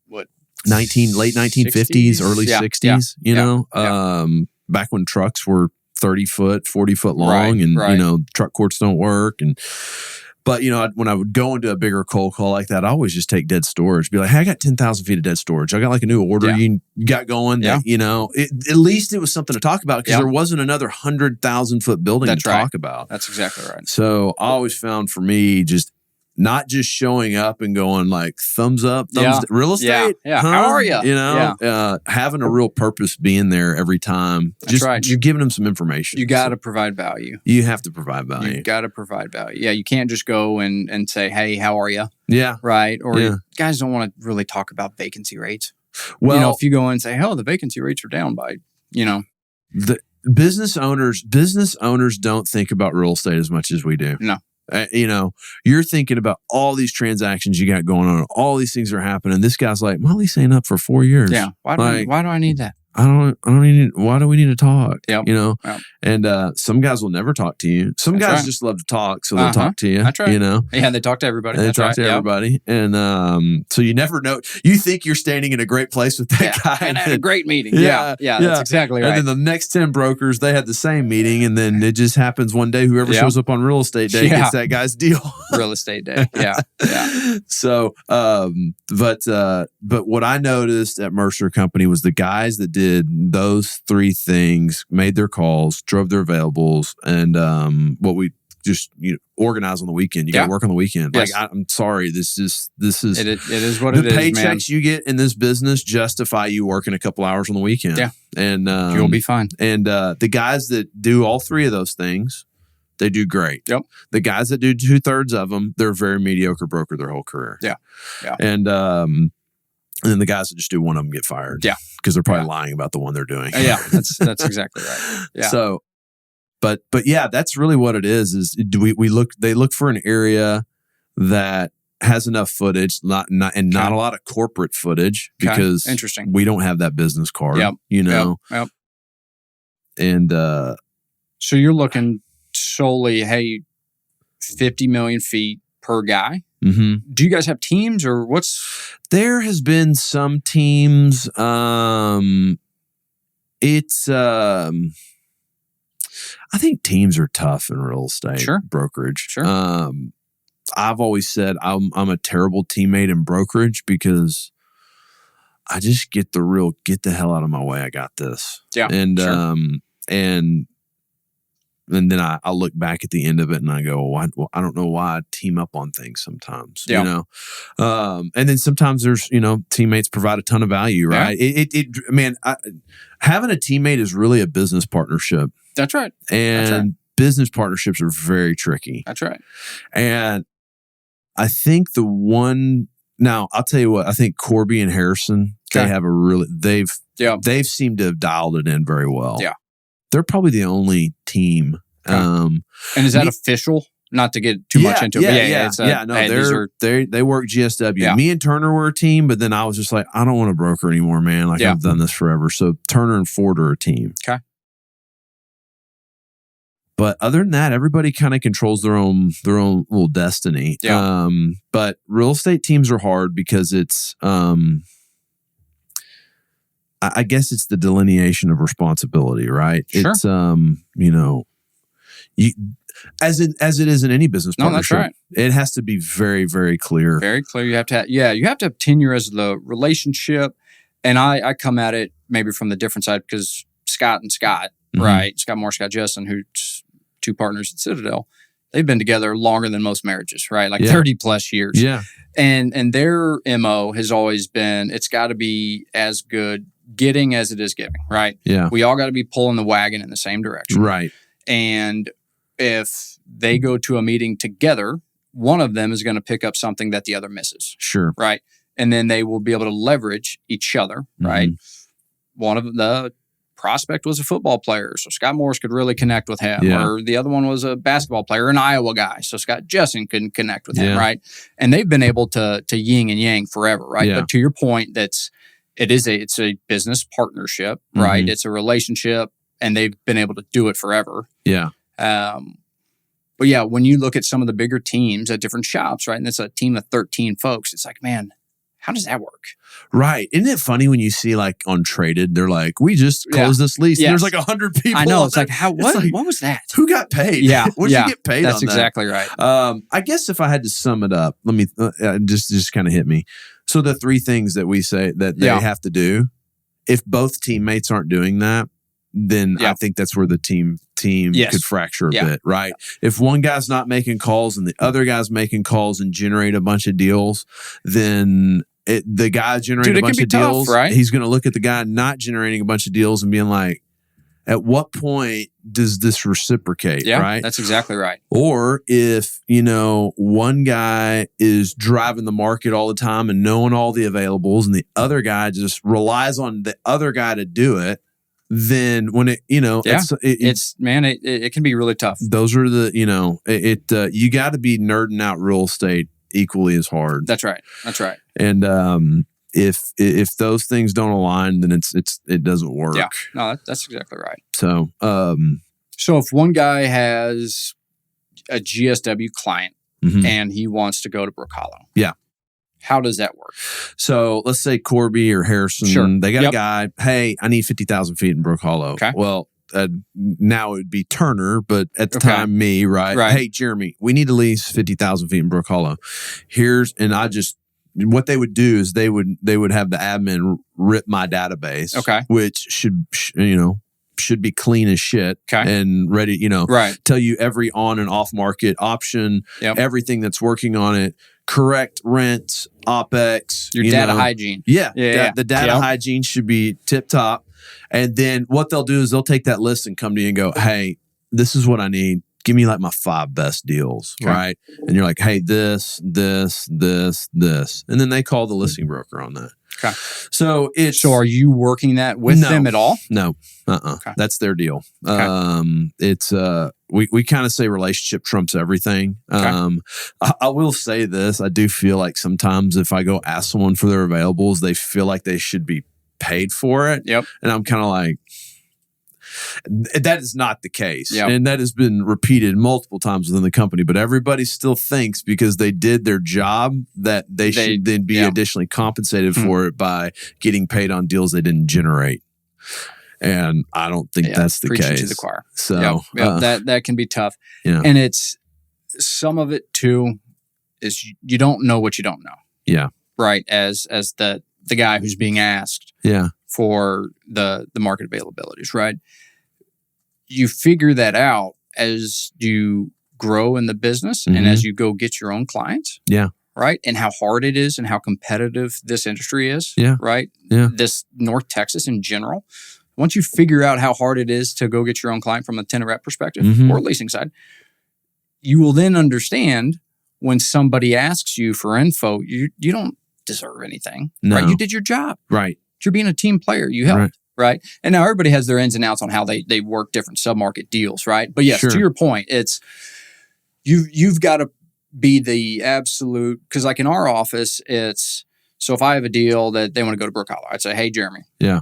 late 1950s, early 60s. Back when trucks were 30 foot, 40 foot long, and truck courts don't work and. But, when I would go into a bigger cold call like that, I always just take dead storage. Be like, hey, I got 10,000 feet of dead storage. I got like a new order you got going. That, at least it was something to talk about because there wasn't another 100,000 foot building to talk about. That's exactly right. So I always found for me just not just showing up and going like thumbs up, thumbs down, real estate. Yeah. Huh? How are you? Having a real purpose being there every time. That's right. You're giving them some information. You got to provide value. You have to provide value. You got to provide value. Yeah. You can't just go and say, hey, how are you? Yeah. Right. Or guys don't want to really talk about vacancy rates. Well, if you go in and say, oh, the vacancy rates are down by, the business owners don't think about real estate as much as we do. No. You're thinking about all these transactions you got going on. All these things are happening. This guy's like, my lease ain't up for 4 years. Yeah. Why do I need that? I don't need. Why do we need to talk? Yep. And some guys will never talk to you. Some guys just love to talk, so they'll talk to you. That's right. Yeah, they talk to everybody. They talk to everybody, and so you never know. You think you're standing in a great place with that guy, and had a great meeting. Yeah, that's exactly right. And then the next 10 brokers, they had the same meeting, and then it just happens one day. Whoever shows up on real estate day gets that guy's deal. Real estate day. Yeah. So, but what I noticed at Mercer Company was the guys that did those 3 things, made their calls, drove their availables, and what we just organize on the weekend. You got to work on the weekend. Yes. Like I'm sorry, this is it is what it is. The paychecks you get in this business justify you working a couple hours on the weekend. Yeah, and you'll be fine. And the guys that do all 3 of those things, they do great. Yep. The guys that do 2/3 of them, they're a very mediocre broker their whole career. Yeah. And then the guys that just do one of them get fired. Yeah. Because they're probably lying about the one they're doing. Yeah. That's exactly right. Yeah. So, but yeah, that's really what it is they look for an area that has enough footage, not a lot of corporate footage because interesting. We don't have that business card. Yep. Yep. And so you're looking solely, hey, 50 million feet per guy. Mm-hmm. Do you guys have teams or what's? There has been some teams. It's I think teams are tough in real estate brokerage. Sure. I've always said I'm a terrible teammate in brokerage because I just get the hell out of my way. I got this. Yeah. And then I look back at the end of it and I go, well, I don't know why I team up on things sometimes, And then sometimes there's, teammates provide a ton of value, right? Yeah. Having a teammate is really a business partnership. That's right. And business partnerships are very tricky. That's right. And I think I'll tell you what, I think Corby and Harrison, they have they've seemed to have dialed it in very well. Yeah. They're probably the only team. And is that official? Not to get too much into it. They work GSW. Yeah. Me and Turner were a team, but then I was just like, I don't want to broker anymore, man. Like I've done this forever. So Turner and Ford are a team. Okay. But other than that, everybody kind of controls their own little destiny. Yeah. But real estate teams are hard because it's I guess it's the delineation of responsibility, right? Sure. It's As it is in any business partnership. No, that's right. It has to be very, very clear. Very clear. You have to have tenure as the relationship. And I come at it maybe from the different side because Scott, right? Scott Morse, Scott Justin, who's two partners at Citadel, they've been together longer than most marriages, right? Like 30 plus years. Yeah. And their MO has always been, it's got to be as good getting as it is giving, right? Yeah. We all got to be pulling the wagon in the same direction. Right. And if they go to a meeting together, one of them is going to pick up something that the other misses. Sure. Right. And then they will be able to leverage each other, right? One of the prospect was a football player, so Scott Morse could really connect with him. Yeah. Or the other one was a basketball player, an Iowa guy, so Scott Justin couldn't connect with him, right? And they've been able to yin and yang forever, right? Yeah. But to your point, it's a business partnership, right? It's a relationship, and they've been able to do it forever. Yeah. But yeah, when you look at some of the bigger teams at different shops, right, and it's a team of 13 folks, it's like, man, how does that work? Right. Isn't it funny when you see like on Traded, they're like, we just closed this lease. Yes. And there's like 100 people. I know. It's like, what was that? Who got paid? Yeah. What did you get paid That's on exactly that? right. I guess if I had to sum it up, let me just kind of hit me. So the three things that we say that they have to do, if both teammates aren't doing that, then I think that's where the team could fracture a bit, right? If one guy's not making calls and the other guy's making calls and generate a bunch of deals, then the guy generating a bunch of deals, right? He's going to look at the guy not generating a bunch of deals and being like, at what point does this reciprocate, right? That's exactly right. Or if, one guy is driving the market all the time and knowing all the availables and the other guy just relies on the other guy to do it, then when it can be really tough. Those are the, you got to be nerding out real estate equally as hard. That's right. And if those things don't align, then it doesn't work. Yeah, no, that's exactly right. So if one guy has a GSW client and he wants to go to Brook Hollow, how does that work? So let's say Corby or Harrison, they got a guy, hey, I need 50,000 feet in Brook Hollow. Okay. Well, now it would be Turner, but at the time, me, right? Hey, Jeremy, we need to lease 50,000 feet in Brook Hollow. What they would do is they would have the admin rip my database, which should be clean as shit and ready, tell you every on and off market option, everything that's working on it, correct rents, OPEX. Your data hygiene. The data hygiene should be tip top. And then what they'll do is they'll take that list and come to you and go, hey, this is what I need. Give me like my 5 best deals, right? And you're like, hey, this. And then they call the listing broker on that. Okay. So are you working that with them at all? No. Okay. That's their deal. Okay. It's we kind of say relationship trumps everything. Okay. I will say this. I do feel like sometimes if I go ask someone for their availables, they feel like they should be paid for it. Yep. And I'm kind of like, that is not the case. Yep. And that has been repeated multiple times within the company, but everybody still thinks because they did their job that they should then be additionally compensated for it by getting paid on deals they didn't generate. And I don't think that's the case. To the choir. So that can be tough. Yeah. And it's some of it too is you don't know what you don't know. Yeah. Right. As the guy who's being asked for the market availabilities, right? You figure that out as you grow in the business and as you go get your own clients. Yeah. Right. And how hard it is and how competitive this industry is. Yeah. Right. Yeah. This North Texas in general. Once you figure out how hard it is to go get your own client from a tenant rep perspective or leasing side, you will then understand when somebody asks you for info, you don't deserve anything. No. Right? You did your job. Right. You're being a team player. You helped. Right. And now everybody has their ins and outs on how they work different submarket deals. Right. But yes, to your point, it's you've got to be the absolute, because like in our office, it's so if I have a deal that they want to go to Brook Hollow, I'd say, hey, Jeremy. Yeah.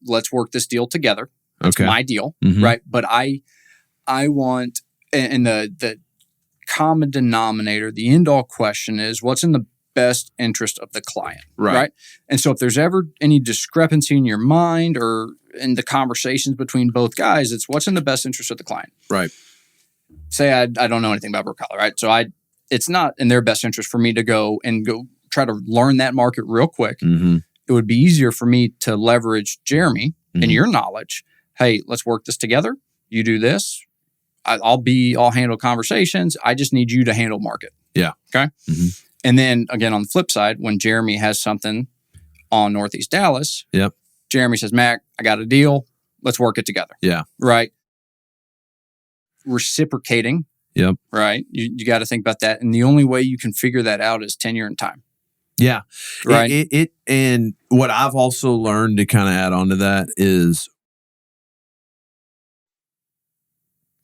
Let's work this deal together. It's my deal. Right. But I want, and the common denominator, the end all question is what's in the best interest of the client. Right. And so if there's ever any discrepancy in your mind or in the conversations between both guys, it's what's in the best interest of the client. Right. say I don't know anything about Brook Hollow, right? So it's not in their best interest for me to go try to learn that market real quick. Mm-hmm. It would be easier for me to leverage Jeremy and your knowledge. Hey, let's work this together. You do this. I'll handle conversations. I just need you to handle market. Yeah. Okay. Mm-hmm. And then again, on the flip side, when Jeremy has something on Northeast Dallas, yep. Jeremy says, Mac, I got a deal. Let's work it together. Yeah. Right. Reciprocating. Yep. Right. You got to think about that. And the only way you can figure that out is tenure and time. Yeah. Right. And what I've also learned to kind of add on to that is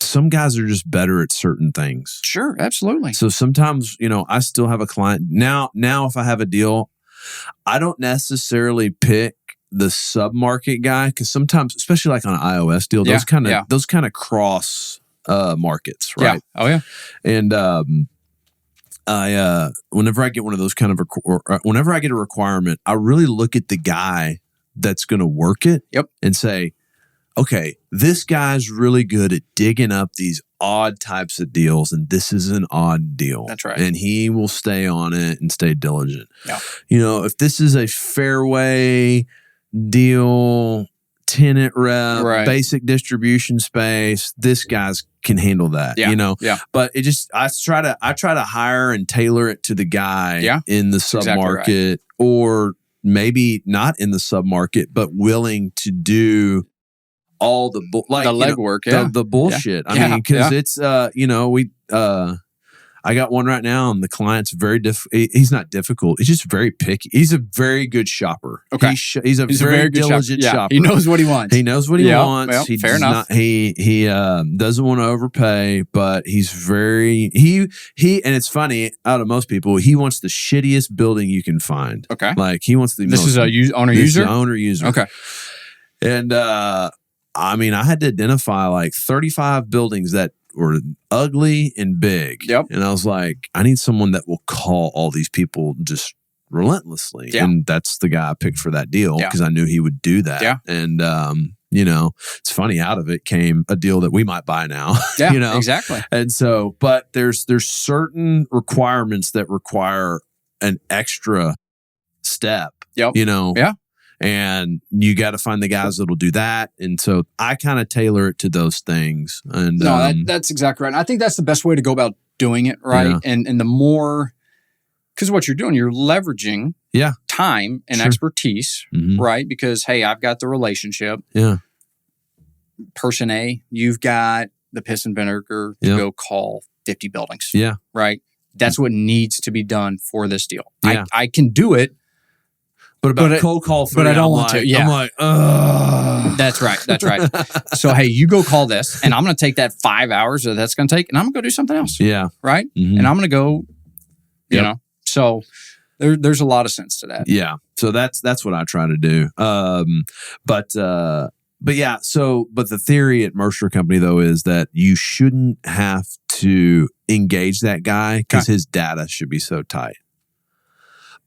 some guys are just better at certain things. Sure. Absolutely. So sometimes, I still have a client now, if I have a deal, I don't necessarily pick the sub-market guy because sometimes, especially like on an iOS deal, those kind of cross markets, right? Yeah. Oh yeah. And I whenever I get one of those kind of whenever I get a requirement, I really look at the guy that's going to work it. Yep. And say, okay, this guy's really good at digging up these odd types of deals, and this is an odd deal. That's right. And he will stay on it and stay diligent. Yeah. If this is a fairway deal, tenant rep, right. basic distribution space, this guy's can handle that. Yeah. Yeah. But I try to hire and tailor it to the guy in the sub market, exactly right. Or maybe not in the sub market, but willing to do all the legwork, the bullshit. Yeah. I mean, because it's I got one right now, and the client's very he's not difficult. He's just very picky. He's a very good shopper. Okay, he's a very diligent shopper. He knows what he wants. He knows what he wants. Well, fair enough. He doesn't want to overpay, but he's very he. And it's funny. Out of most people, he wants the shittiest building you can find. Okay, like he wants the. This is a owner user. Owner user. Okay, and I mean, I had to identify like 35 buildings that were ugly and big. Yep. And I was like, I need someone that will call all these people just relentlessly. Yeah. And that's the guy I picked for that deal because I knew he would do that. Yeah. And, it's funny, out of it came a deal that we might buy now. Yeah, exactly. And so, but there's certain requirements that require an extra step. Yep. Yeah. And you got to find the guys that'll do that. And so I kind of tailor it to those things. And that's exactly right. And I think that's the best way to go about doing it, right? Yeah. And the more, because what you're doing, you're leveraging time and expertise, right? Because, hey, I've got the relationship. Yeah. Person A, you've got the piss and vinegar to go call 50 buildings. Yeah. Right? That's what needs to be done for this deal. Yeah. I can do it. But cold call 3, but I don't want to. Yeah. I'm like, ugh. That's right. So, hey, you go call this, and I'm going to take that 5 hours that that's going to take, and I'm going to go do something else. Yeah. Right? Mm-hmm. And I'm going to go, you know. So there's a lot of sense to that. Yeah. So that's what I try to do. But the theory at Mercer Company, though, is that you shouldn't have to engage that guy because his data should be so tight.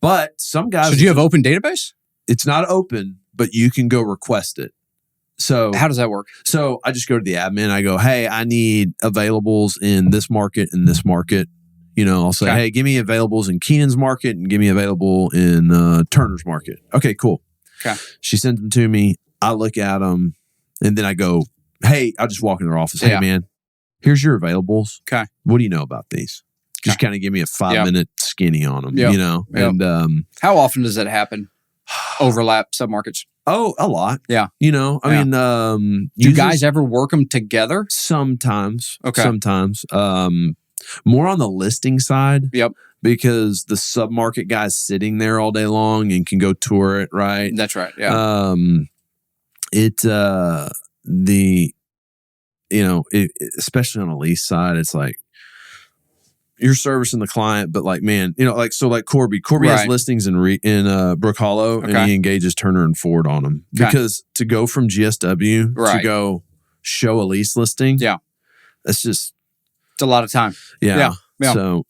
But some guys... So do you have open database? It's not open, but you can go request it. So how does that work? So I just go to the admin. I go, hey, I need availables in this market and this market. I'll say, hey, give me availables in Keenan's market and give me available in Turner's market. Okay, cool. Okay. She sends them to me. I look at them, and then I go, hey, I'll just walk in their office. Hey, man, here's your availables. Okay. What do you know about these? Just kind of give me a 5-minute skinny on them, And how often does that happen? Overlap submarkets? Oh, a lot. Yeah. I mean, do guys ever work them together? Sometimes. Okay. Sometimes. More on the listing side. Yep. Because the submarket guy's sitting there all day long and can go tour it, right? That's right. Yeah. Especially on a lease side, it's like, you're servicing the client, but like, man, Corby has listings in Brook Hollow, and he engages Turner and Ford on them because to go from GSW to go show a lease listing, it's a lot of time. Yeah. So,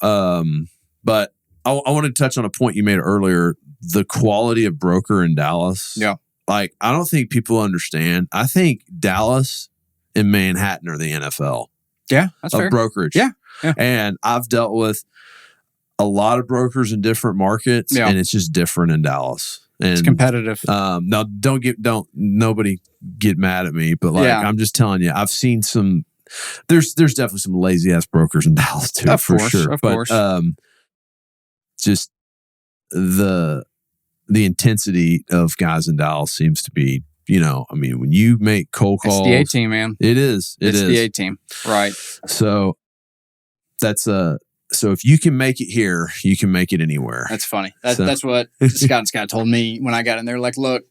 but I want to touch on a point you made earlier: the quality of broker in Dallas. Yeah, like I don't think people understand. I think Dallas and Manhattan are the NFL. Yeah, that's fair. brokerage. Yeah. And I've dealt with a lot of brokers in different markets, and it's just different in Dallas. And, it's competitive. Now, nobody get mad at me, but I'm just telling you, I've seen some. There's definitely some lazy ass brokers in Dallas too, Of course. Just the intensity of guys in Dallas seems to be, when you make cold calls, it's the A team, man. It is. It's the A team, right? So that's so if you can make it here, you can make it anywhere. That's funny. That's what Scott told me when I got in there. Like, look,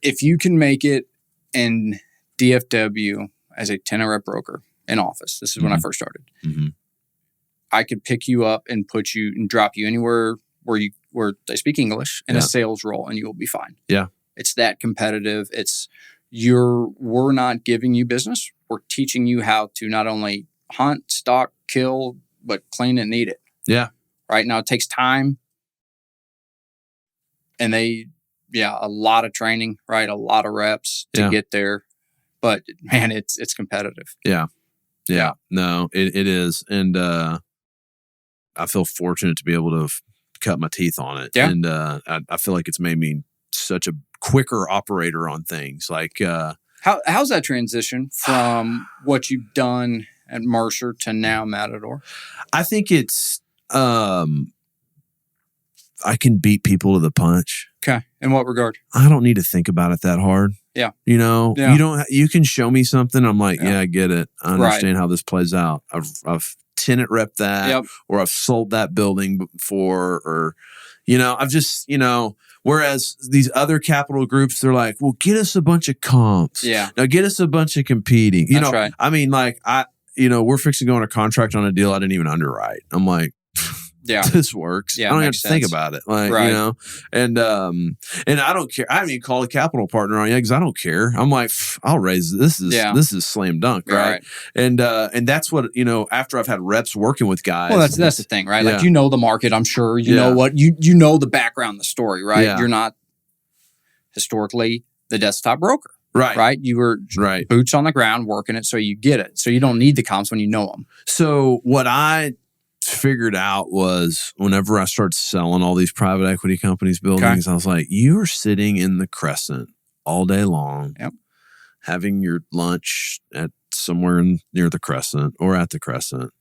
if you can make it in DFW as a tenant rep broker in office, this is when I first started. Mm-hmm. I could pick you up and put you and drop you anywhere where they speak English in a sales role, and you will be fine. Yeah, it's that competitive. We're not giving you business. We're teaching you how to not only hunt, stalk, kill, but clean and eat it. Yeah. Right now it takes time, and a lot of training, right? A lot of reps to get there. But man, it's competitive. Yeah. No, it is, and I feel fortunate to be able to cut my teeth on it. Yeah. And I feel like it's made me such a quicker operator on things. Like how's that transition from what you've done at Mercer to now Matador? I think it's I can beat people to the punch. Okay. In what regard? I don't need to think about it that hard. Yeah. You can show me something. I'm like, I get it. I understand how this plays out. I've tenant rep that, or I've sold that building before, or, I've just, whereas these other capital groups, they're like, well, get us a bunch of comps. Yeah. Now get us a bunch of competing. That's right. I mean, like we're fixing to go on a contract on a deal I didn't even underwrite. I'm like, this works. Yeah, I don't have to think about it. Like, and I don't care. I haven't even called a capital partner on yet because I don't care. I'm like, I'll raise it. This is slam dunk. Right. And that's what, after I've had reps working with guys. Well, that's the thing, right? Like, the market, I'm sure, you know what, you know the background, the story, right? Yeah. You're not historically the desktop broker. Right. You were boots on the ground working it, so you get it. So you don't need the comps when you know them. So what I figured out was whenever I started selling all these private equity companies buildings, I was like, you are sitting in the Crescent all day long, having your lunch at somewhere near the Crescent or at the Crescent.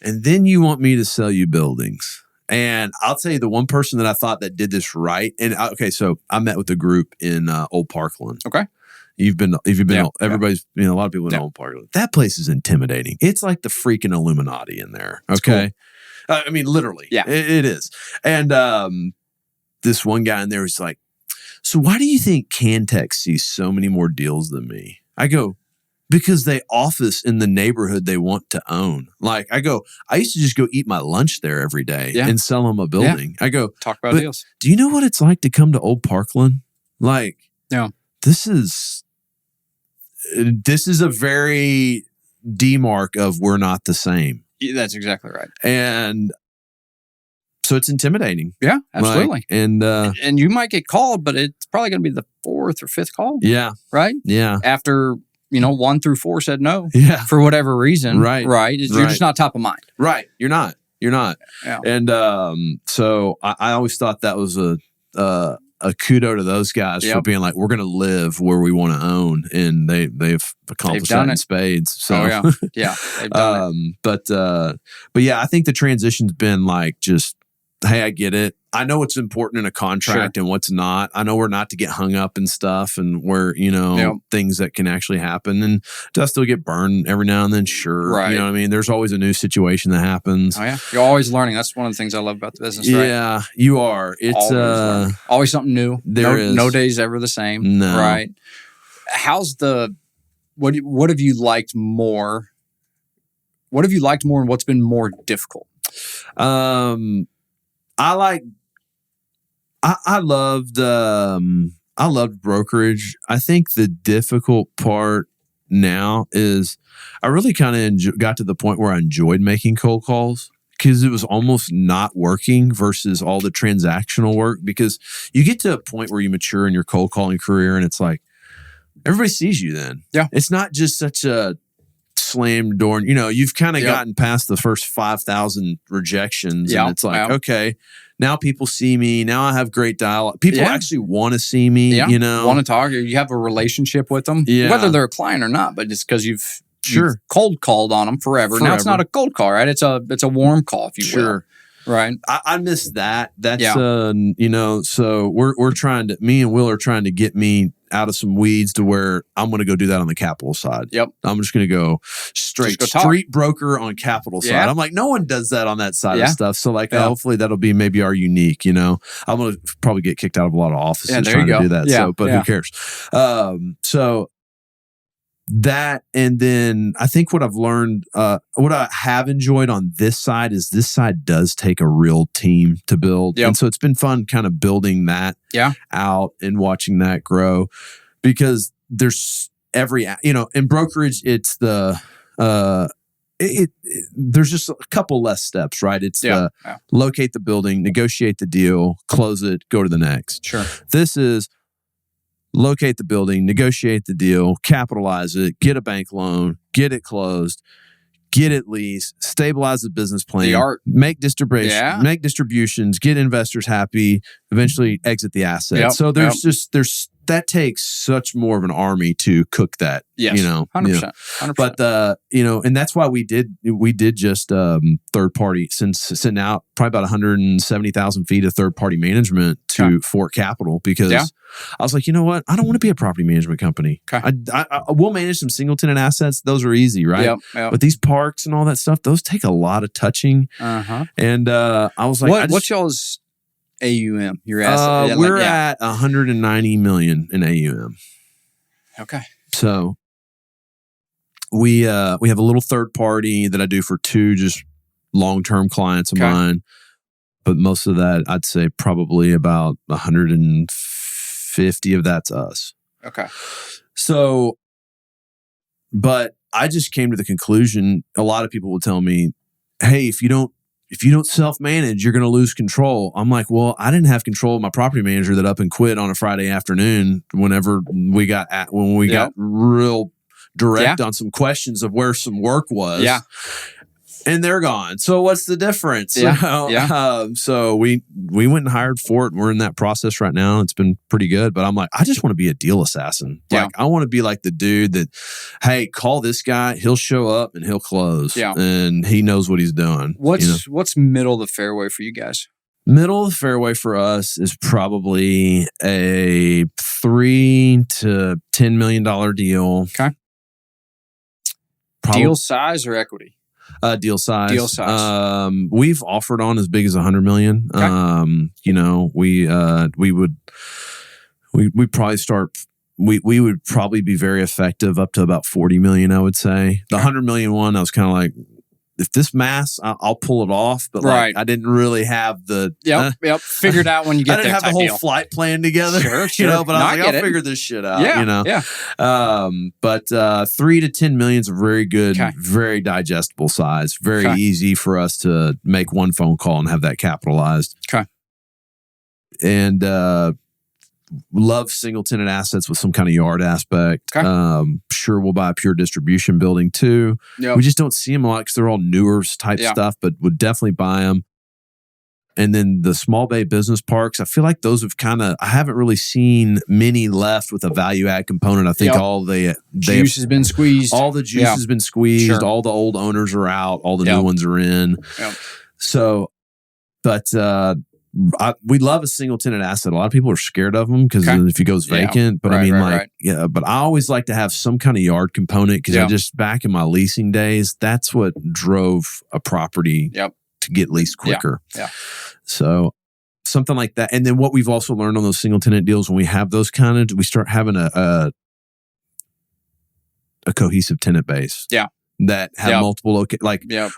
And then you want me to sell you buildings. And I'll tell you the one person that I thought that did this right. And so I met with a group in Old Parkland. Okay. You've been, everybody's, a lot of people in Old Parkland. That place is intimidating. It's like the freaking Illuminati in there. Okay. Cool. I mean, literally. Yeah. It is. And this one guy in there was like, so why do you think Cantex sees so many more deals than me? I go, because they office in the neighborhood they want to own. Like, I used to just go eat my lunch there every day and sell them a building. I go, talk about deals. Do you know what it's like to come to Old Parkland? Like, this is a very demark of we're not the same. That's exactly right. And so it's intimidating. Yeah, absolutely. Like, and you might get called, but it's probably going to be the 4th or 5th call. Yeah. Right? Yeah. After, 1 through 4 said no. Yeah. For whatever reason. Right. You're just not top of mind. Right. You're not. Yeah. And so I always thought that was a kudo to those guys for being like, we're going to live where we want to own, and they've accomplished that in spades. So they've done it. But yeah, I think the transition's been like, just, hey, I get it. I know what's important in a contract and what's not. I know we're not to get hung up and stuff, and where things that can actually happen. And do I still get burned every now and then? Sure, right. You know what I mean. There's always a new situation that happens. Oh yeah, you're always learning. That's one of the things I love about the business. Right? Yeah, you are. It's always something new. There is no day's ever the same. No. Right. How's what have you liked more? What have you liked more, and what's been more difficult? I loved brokerage. I think the difficult part now is I really kind of got to the point where I enjoyed making cold calls, because it was almost not working versus all the transactional work. Because you get to a point where you mature in your cold calling career, and it's like everybody sees you then. Yeah. It's not just such a slammed the door. And, you've kind of gotten past the first 5,000 rejections. And it's like, okay, now people see me. Now I have great dialogue. People actually want to see me, want to talk. You have a relationship with them, whether they're a client or not, but it's because you've cold called on them forever. Now it's not a cold call, right? It's a warm call, if you will. Right. I miss that. That's, so we're trying to, me and Will are trying to get me out of some weeds to where I'm going to go do that on the capital side. Yep. I'm just going to go straight street broker on capital side. I'm like, no one does that on that side of stuff. So hopefully that'll be maybe our unique, I'm going to probably get kicked out of a lot of offices trying to do that. Yeah. But who cares? So that, and then I think what I've learned, what I have enjoyed on this side is this side does take a real team to build. And so it's been fun kind of building that out and watching that grow, because there's in brokerage, it's the, there's just a couple less steps, right? It's locate the building, negotiate the deal, close it, go to the next. Sure. This is locate the building, negotiate the deal, capitalize it, get a bank loan, get it closed, get it leased, stabilize the business plan, make distributions, get investors happy, eventually exit the asset. So there's that takes such more of an army to cook that. Yes, 100%. But and that's why we did just third party, send out probably about 170,000 feet of third party management to Fort Capital, because I was like, you know what? I don't want to be a property management company. I will manage some single tenant assets. Those are easy, right? But these parks and all that stuff, those take a lot of touching. And I was like, what's y'all's AUM? Your asset? We're at 190 million in AUM. Okay. So we have a little third party that I do for 2 just long-term clients of mine. But most of that, I'd say probably about 150 of that's us. Okay. So, but I just came to the conclusion, a lot of people will tell me, hey, if you don't self-manage, you're going to lose control. I'm like, well, I didn't have control of my property manager that up and quit on a Friday afternoon whenever we got real direct on some questions of where some work was. Yeah. And they're gone. So what's the difference? So we went and hired Fort. We're in that process right now. It's been pretty good. But I'm like, I just want to be a deal assassin. Like, I want to be like the dude that, hey, call this guy. He'll show up and he'll close. Yeah. And he knows what he's doing. What's middle of the fairway for you guys? Middle of the fairway for us is probably a $3 to $10 million deal. Okay. Deal size or equity? Deal size. We've offered on as big as 100 million. Okay. We probably start. We would probably be very effective up to about 40 million. I would say the 100 million one. I was kind of like, if this mass, I'll pull it off. But I didn't really have the figured out when you get there. I didn't have the whole flight plan together. Sure. But I was like, I'll figure this shit out. But 3 to 10 million is a very good, very digestible size. Very easy for us to make one phone call and have that capitalized. Okay. And love single tenant assets with some kind of yard aspect. Okay. Sure, we'll buy a pure distribution building too. Yep. We just don't see them a lot because they're all newer type stuff, but would definitely buy them. And then the small bay business parks, I feel like those have I haven't really seen many left with a value add component. I think all the juice has been squeezed. All the juice has been squeezed. Sure. All the old owners are out. All the new ones are in. Yep. So, but we love a single tenant asset. A lot of people are scared of them because if it goes vacant. But but I always like to have some kind of yard component because I just back in my leasing days, that's what drove a property to get leased quicker. Yeah. So something like that. And then what we've also learned on those single tenant deals, when we have those we start having a cohesive tenant base. Yeah. That have multiple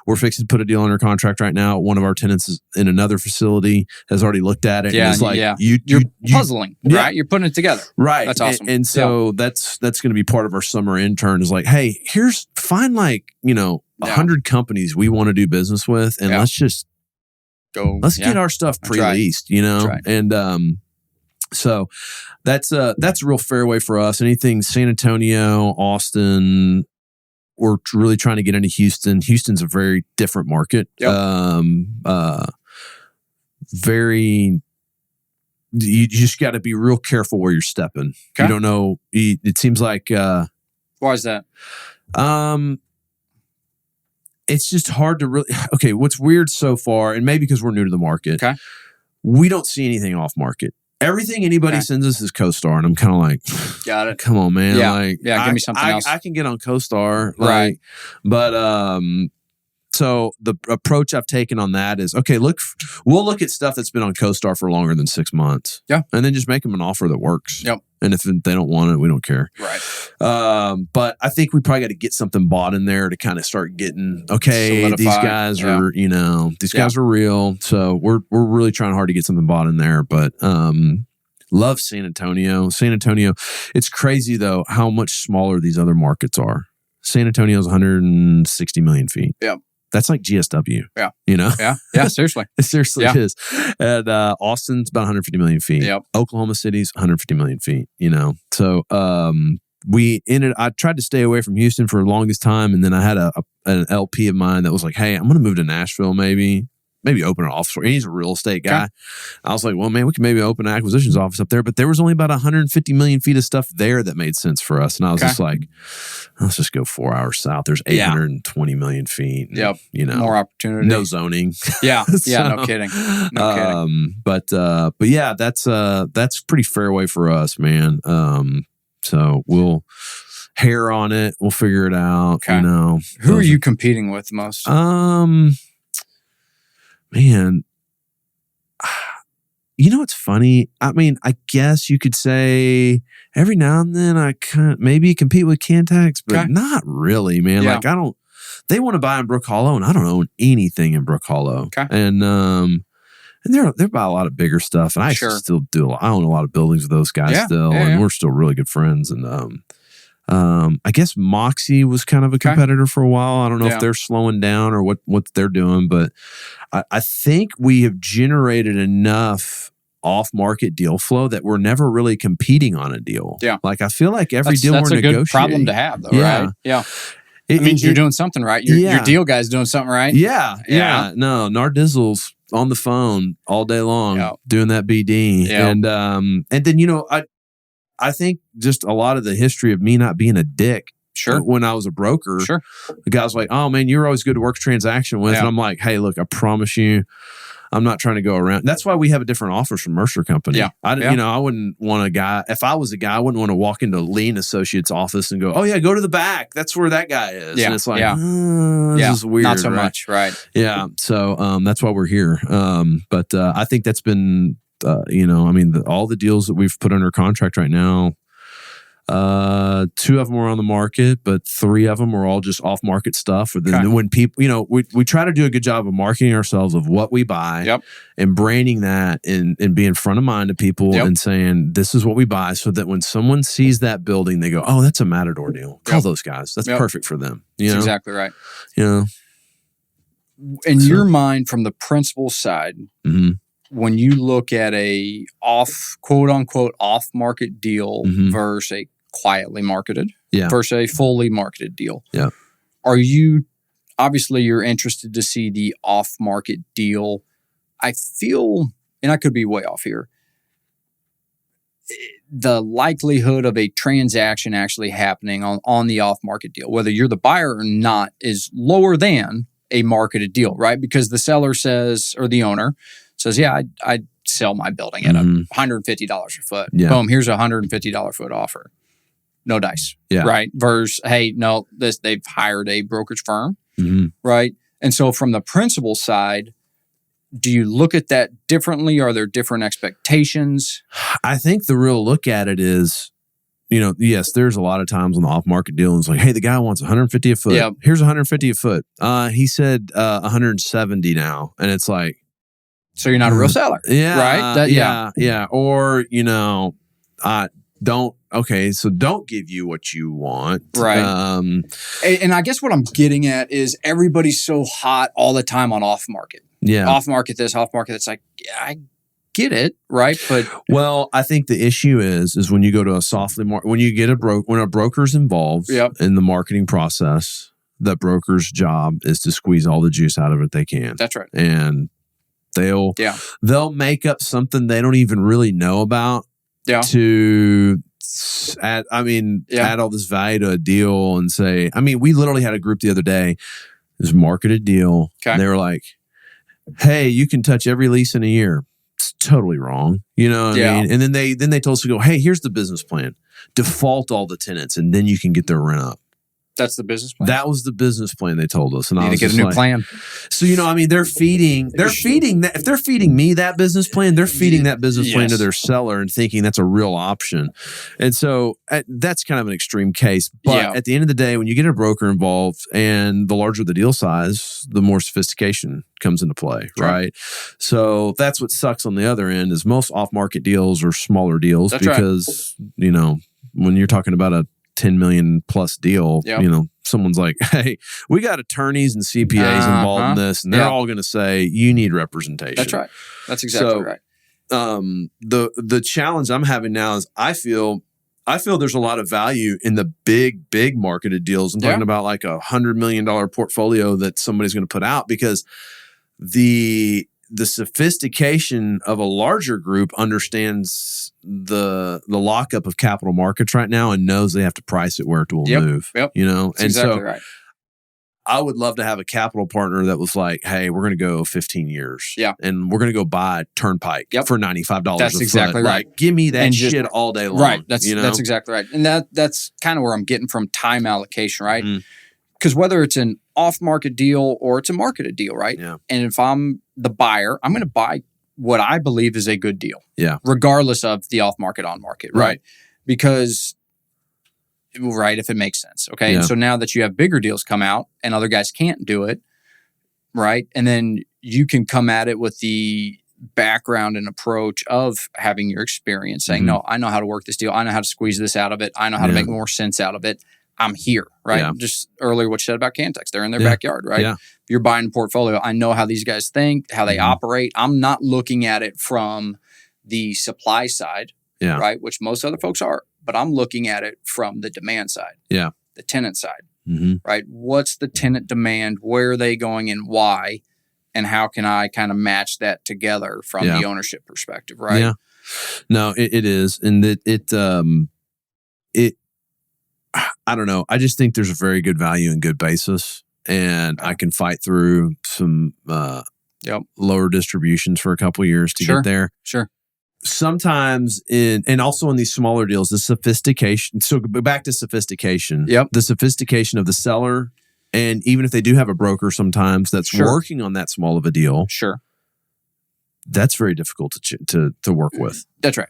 we're fixing to put a deal under contract right now. One of our tenants is in another facility, has already looked at it. Yeah, and it's like you're puzzling, right? You're putting it together, right? That's awesome. And so that's going to be part of our summer intern. Is like, hey, find 100 companies we want to do business with, and let's just go. Let's get our stuff pre-leased, and so that's a real fairway for us. Anything San Antonio, Austin. we're really trying to get into Houston. Houston's a very different market. Very, you just got to be real careful where you're stepping. Okay. You don't know. It seems like. Why is that? It's just hard to really. Okay, what's weird so far, and maybe because we're new to the market, okay, we don't see anything off market. Everything anybody sends us is CoStar, and I'm kind of like, got it. Come on, man. Yeah, give me something else. I can get on CoStar, right? But so the approach I've taken on that is, okay, we'll look at stuff that's been on CoStar for longer than 6 months, and then just make them an offer that works. Yep. And if they don't want it, we don't care. Right. But I think we probably got to get something bought in there to kind of start getting, okay, these guys are, these guys are real. So we're really trying hard to get something bought in there. But love San Antonio. San Antonio, it's crazy though how much smaller these other markets are. San Antonio is 160 million feet. Yeah. That's like GSW. Yeah. Yeah, seriously. It seriously is. And Austin's about 150 million feet. Yep. Oklahoma City's 150 million feet, So I tried to stay away from Houston for the longest time. And then I had an LP of mine that was like, hey, I'm going to move to Nashville maybe open an office. He's a real estate guy. Okay. I was like, well, man, we can maybe open an acquisitions office up there. But there was only about 150 million feet of stuff there that made sense for us. And I was just like, let's just go 4 hours south. There's 820 million feet. And, more opportunity. No zoning. Yeah. No kidding. But yeah, that's pretty fairway for us, man. So we'll hair on it. We'll figure it out. Okay. Who are you competing with most? Man, it's funny. I mean, I guess you could say every now and then I maybe compete with Cantax, but not really, man. Yeah. Like they want to buy in Brook Hollow and I don't own anything in Brook Hollow. Okay. And they're buy a lot of bigger stuff. And I still do. I own a lot of buildings with those guys still. And we're still really good friends. And, I guess Moxie was kind of a competitor for a while. I don't know if they're slowing down or what they're doing, but I think we have generated enough off-market deal flow that we're never really competing on a deal. Yeah. Like I feel like every deal we're negotiating. That's a good problem to have though, right? Yeah. It means you're doing something right. Your deal guy's doing something right. Yeah. No, Nardizzle's on the phone all day long doing that BD. Yeah. And then, I think just a lot of the history of me not being a dick. Sure. When I was a broker, the guy's like, oh man, you're always good to work transaction with. And I'm like, hey, look, I promise you, I'm not trying to go around. That's why we have a different offers from Mercer Company. Yeah. I wouldn't want a guy, if I was a guy, I wouldn't want to walk into Lean Associates office and go, oh yeah, go to the back. That's where that guy is. Yeah. And it's like, this is weird. Not so much. Right. Yeah. So that's why we're here. But I think that's been, all the deals that we've put under contract right now, 2 of them were on the market, but 3 of them were all just off market stuff. And then when people, we try to do a good job of marketing ourselves of what we buy and branding that and being front of mind to people and saying, this is what we buy. So that when someone sees that building, they go, oh, that's a Matador deal. Call those guys. That's perfect for them. That's exactly right. In your mind, from the principal side, when you look at a quote unquote off market deal versus a quietly marketed versus a fully marketed deal. Yeah. You're interested to see the off market deal. I feel, and I could be way off here, the likelihood of a transaction actually happening on the off market deal, whether you're the buyer or not, is lower than a marketed deal, right? Because the seller says, or the owner says, yeah, I'd sell my building at $150 a foot. Yeah. Boom, here's a $150 foot offer. No dice. Yeah. Right. Versus, hey, no, they've hired a brokerage firm. Right. And so from the principal side, do you look at that differently? Are there different expectations? I think the real look at it is, yes, there's a lot of times on the off-market deal, and it's like, hey, the guy wants 150 a foot. Yep. Here's 150 a foot. He said 170 now. And it's like, so you're not a real seller. Yeah. Right? Yeah. Or, don't give you what you want. Right. And I guess what I'm getting at is everybody's so hot all the time on off market. Yeah. Off market this, off market. It's like, I get it, right? But well, I think the issue is when you go to a softly when you get when a broker's involved in the marketing process, that broker's job is to squeeze all the juice out of it they can. That's right. And they'll make up something they don't even really know about to add all this value to a deal and say, I mean, we literally had a group the other day, this marketed deal. Okay. And they were like, hey, you can touch every lease in a year. It's totally wrong. You know what I mean? And then they told us to go, hey, here's the business plan. Default all the tenants and then you can get their rent up. That's the business plan? That was the business plan they told us. And I was get a new plan. So, I mean, they're feeding that. If they're feeding me that business plan, they're feeding that business plan to their seller and thinking that's a real option. And so that's kind of an extreme case. But at the end of the day, when you get a broker involved and the larger the deal size, the more sophistication comes into play, right? So that's what sucks on the other end is most off-market deals are smaller deals because, when you're talking about a 10 million plus deal, someone's like, hey, we got attorneys and CPAs involved in this, and they're all going to say, you need representation. That's right. That's exactly right. The challenge I'm having now is I feel there's a lot of value in the big marketed deals. I'm talking about like $100 million portfolio that somebody's going to put out because the sophistication of a larger group understands the lockup of capital markets right now and knows they have to price it where it will move. Yep. That's and exactly so right. I would love to have a capital partner that was like, hey, we're going to go 15 years. Yeah. And we're going to go buy Turnpike for $95 That's a foot. exactly right. Like, give me that shit all day long. Right. That's exactly right. And that's kind of where I'm getting from time allocation, right? Because whether it's an off-market deal or it's a marketed deal, right? Yeah. And if I'm the buyer, I'm going to buy what I believe is a good deal. Yeah. Regardless of the off-market, on-market, right? Because, if it makes sense. Okay. Yeah. And so now that you have bigger deals come out and other guys can't do it, right? And then you can come at it with the background and approach of having your experience saying, no, I know how to work this deal. I know how to squeeze this out of it. I know how to make more sense out of it. I'm here, right? Yeah. Just earlier what you said about Cantex. They're in their backyard, right? Yeah. If you're buying a portfolio, I know how these guys think, how they operate. I'm not looking at it from the supply side, right? Which most other folks are. But I'm looking at it from the demand side, the tenant side, right? What's the tenant demand? Where are they going and why? And how can I kind of match that together from the ownership perspective, right? Yeah. No, it is. And I don't know. I just think there's a very good value and good basis. And I can fight through some lower distributions for a couple of years to get there. Sure. Sometimes and also in these smaller deals, the sophistication. So back to sophistication. Yep. The sophistication of the seller. And even if they do have a broker sometimes that's working on that small of a deal. Sure. That's very difficult to work with. That's right.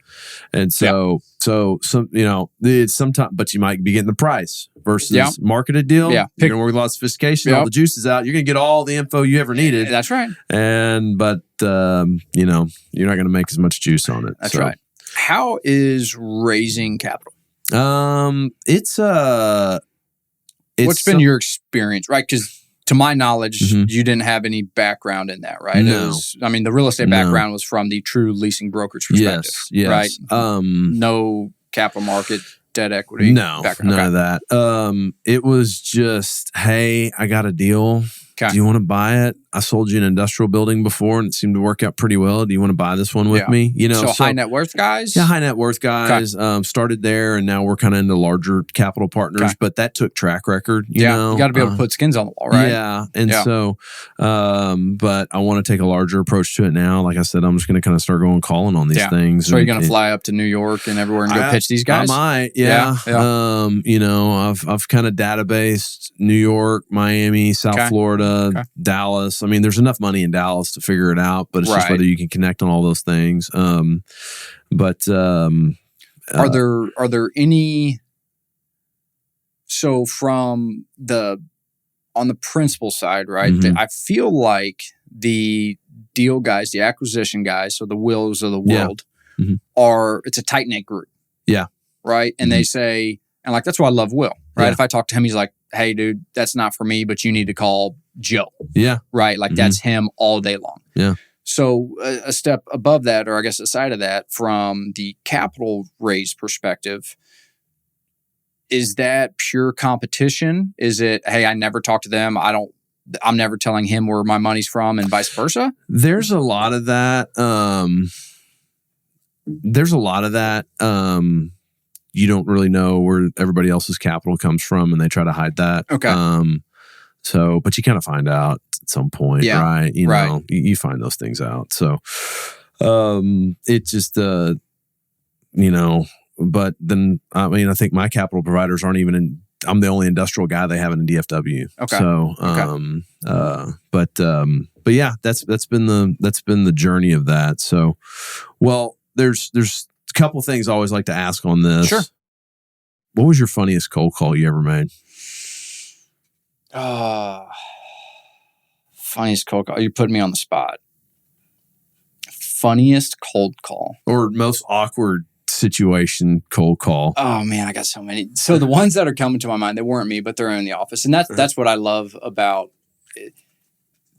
And so some it's sometimes, but you might be getting the price versus marketed deal. Yeah, you're gonna work with a lot of sophistication. All the juice is out. You're gonna get all the info you ever needed. That's right. But you're not gonna make as much juice on it. That's right. How is raising capital? What's been your experience, right? Because to my knowledge, you didn't have any background in that, right? No. The real estate background was from the true leasing brokerage perspective, right? No capital market, debt equity, background. None of that. It was just, hey, I got a deal. Okay. Do you want to buy it? I sold you an industrial building before and it seemed to work out pretty well. Do you want to buy this one with me? So high net worth guys? Yeah, high net worth guys. Okay. Started there and now we're kind of into larger capital partners, but that took track record. You know? You got to be able to put skins on the wall, right? Yeah. And so, but I want to take a larger approach to it now. Like I said, I'm just going to kind of start going calling on these things. So you're going to fly up to New York and everywhere and go pitch these guys? I might, yeah. I've kind of databased New York, Miami, South Florida, Dallas. I mean, there's enough money in Dallas to figure it out, but it's just whether you can connect on all those things. Are there any? So from on the principal side, right? I feel like the deal guys, the acquisition guys, so the Wills of the world, it's a tight knit group. Yeah. Right. And they say, and like that's why I love Will. Right. Yeah. If I talk to him, he's like, hey, dude, that's not for me, but you need to call Joe. Yeah. Right. Like that's him all day long. Yeah. So a step above that, or I guess aside of that, from the capital raise perspective, is that pure competition? Is it, hey, I never talk to them. I'm never telling him where my money's from and vice versa? There's a lot of that. You don't really know where everybody else's capital comes from, and they try to hide that. Okay. But you kind of find out at some point, right? You know, you find those things out. So, it just, but then, I mean, I think my capital providers aren't even I'm the only industrial guy they have in DFW. Okay. So, but yeah, that's been the journey of that. So, well, there's a couple things I always like to ask on this. Sure. What was your funniest cold call you ever made? Funniest cold call. You're putting me on the spot. Funniest cold call. Or most awkward situation cold call. Oh man, I got so many. So the ones that are coming to my mind, they weren't me, but they're in the office. And that's what I love about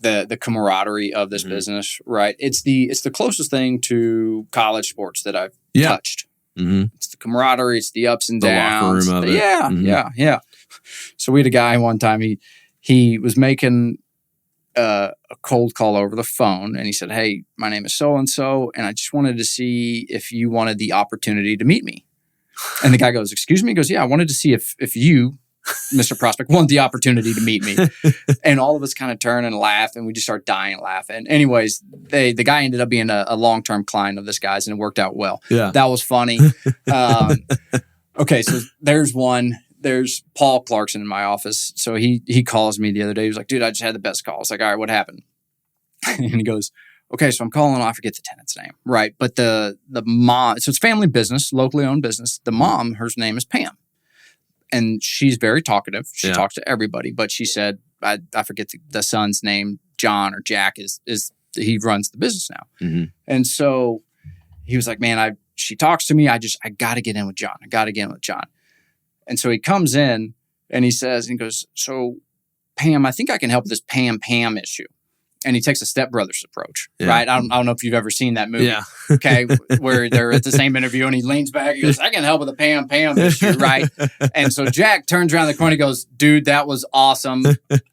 the camaraderie of this business, right? It's the closest thing to college sports that I've touched. Mm-hmm. It's the camaraderie, it's the ups and downs. The locker room of it. Yeah. So we had a guy one time, he was making a cold call over the phone, and he said, "Hey, my name is so-and-so, and I just wanted to see if you wanted the opportunity to meet me." And the guy goes, "Excuse me?" He goes, "Yeah, I wanted to see if you, Mr. Prospect, want the opportunity to meet me." And all of us kind of turn and laugh, and we just start dying laughing. Anyways, the guy ended up being a long-term client of this guy's, and it worked out well. Yeah. That was funny. Okay, so there's one. There's Paul Clarkson in my office. So he calls me the other day. He was like, "Dude, I just had the best call." I was like, "All right, what happened?" And he goes, "Okay, so I'm calling. I forget the tenant's name, right? But the mom, so it's family business, locally owned business. The mom, her name is Pam, and she's very talkative. She talks to everybody. But she said, I forget the son's name, John or Jack is he runs the business now. Mm-hmm. And so he was like, "Man, she talks to me. I got to get in with John. I got to get in with John." And so he comes in and he goes, "So Pam, I think I can help with this Pam issue." And he takes a Step Brothers approach, right? I don't know if you've ever seen that movie. Yeah. Okay. Where they're at the same interview and he leans back. He goes, "I can help with the Pam issue," right? And so Jack turns around the corner and goes, "Dude, that was awesome.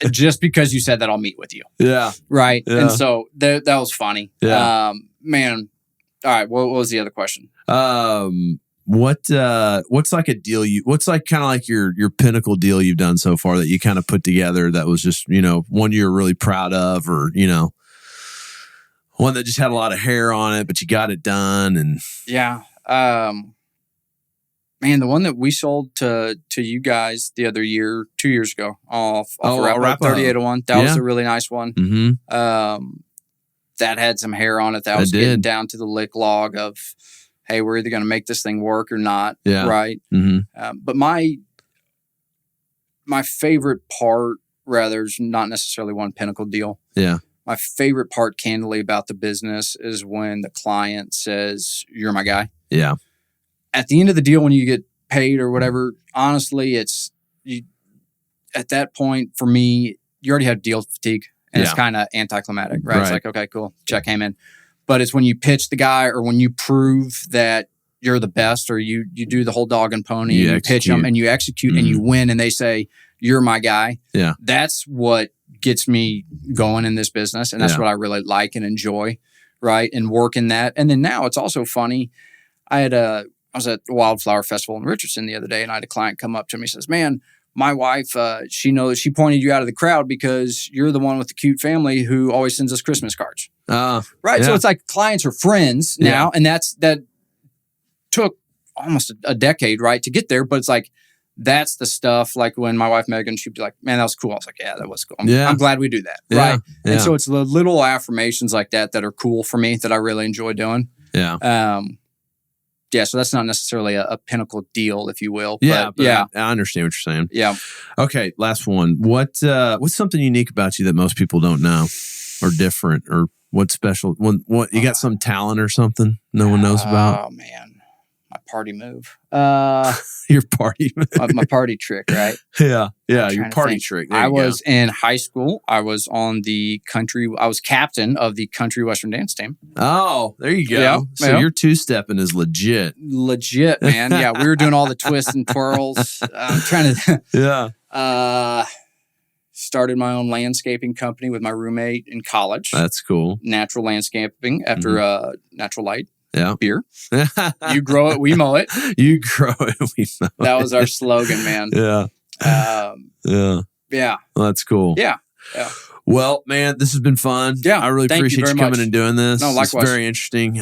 Just because you said that, I'll meet with you." Yeah. Right. Yeah. And so that was funny. Yeah. Man. All right. What was the other question? What's like a deal what's like kind of like your pinnacle deal you've done so far that you kind of put together that was just, one you're really proud of, or, one that just had a lot of hair on it, but you got it done? And yeah. Man, the one that we sold to you guys the other year, 2 years ago, off wrap 3801. That was a really nice one. Mm-hmm. That had some hair on it. That was getting down to the lick log of, hey, we're either going to make this thing work or not. Yeah. Right. Mm-hmm. But my favorite part, rather, is not necessarily one pinnacle deal. Yeah. My favorite part, candidly, about the business is when the client says, "You're my guy." Yeah. At the end of the deal, when you get paid or whatever, honestly, at that point, for me, you already have deal fatigue, and it's kind of anticlimactic, right? It's like, okay, cool, check came in. But it's when you pitch the guy, or when you prove that you're the best, or you do the whole dog and pony, and you pitch them and you execute and you win, and they say, "You're my guy." Yeah. That's what gets me going in this business. And that's what I really like and enjoy, right? And work in that. And then now it's also funny. I was at the Wildflower Festival in Richardson the other day, and I had a client come up to me and says, "Man, my wife, she pointed you out of the crowd because you're the one with the cute family who always sends us Christmas cards." Right. Yeah. So it's like clients are friends now. And that took almost a decade, right, to get there. But it's like, that's the stuff, like when my wife, Megan, she'd be like, "Man, that was cool." I was like, "Yeah, that was cool. I'm glad we do that." Yeah. Right. Yeah. And so it's the little affirmations like that are cool for me, that I really enjoy doing. Yeah. So that's not necessarily a pinnacle deal, if you will. But I understand what you're saying. Yeah. Okay, last one. What's something unique about you that most people don't know, or different, or what's special? What you got some talent or something no one knows about? Oh man, my party move. Your party. My party trick, right? Yeah. I'm Your trying to party think. trick. There I you was in high school. I was captain of the country western dance team. Oh, there you go. Yeah, So yeah. your two-stepping is legit. Legit, man. Yeah, we were doing all the twists and twirls. I'm trying to. Yeah. Started my own landscaping company with my roommate in college. That's cool. Natural landscaping after Natural Light. Yeah. Beer. You grow it, we mow it. You grow it, we mow it. That was our slogan, man. Yeah. Yeah. Yeah. Well, that's cool. Yeah. Yeah. Well, man, this has been fun. Yeah. I really Thank appreciate you very coming much. and doing this. No, likewise. It's very interesting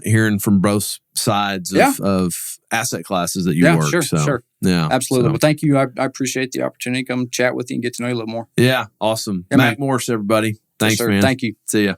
hearing from both sides of asset classes that you work. Sure. Yeah. Absolutely. So. Well, thank you. I appreciate the opportunity to come chat with you and get to know you a little more. Yeah. Awesome. Yeah, Mac man. Morse, everybody. Thanks, Yes, sir. man. Thank you. See ya.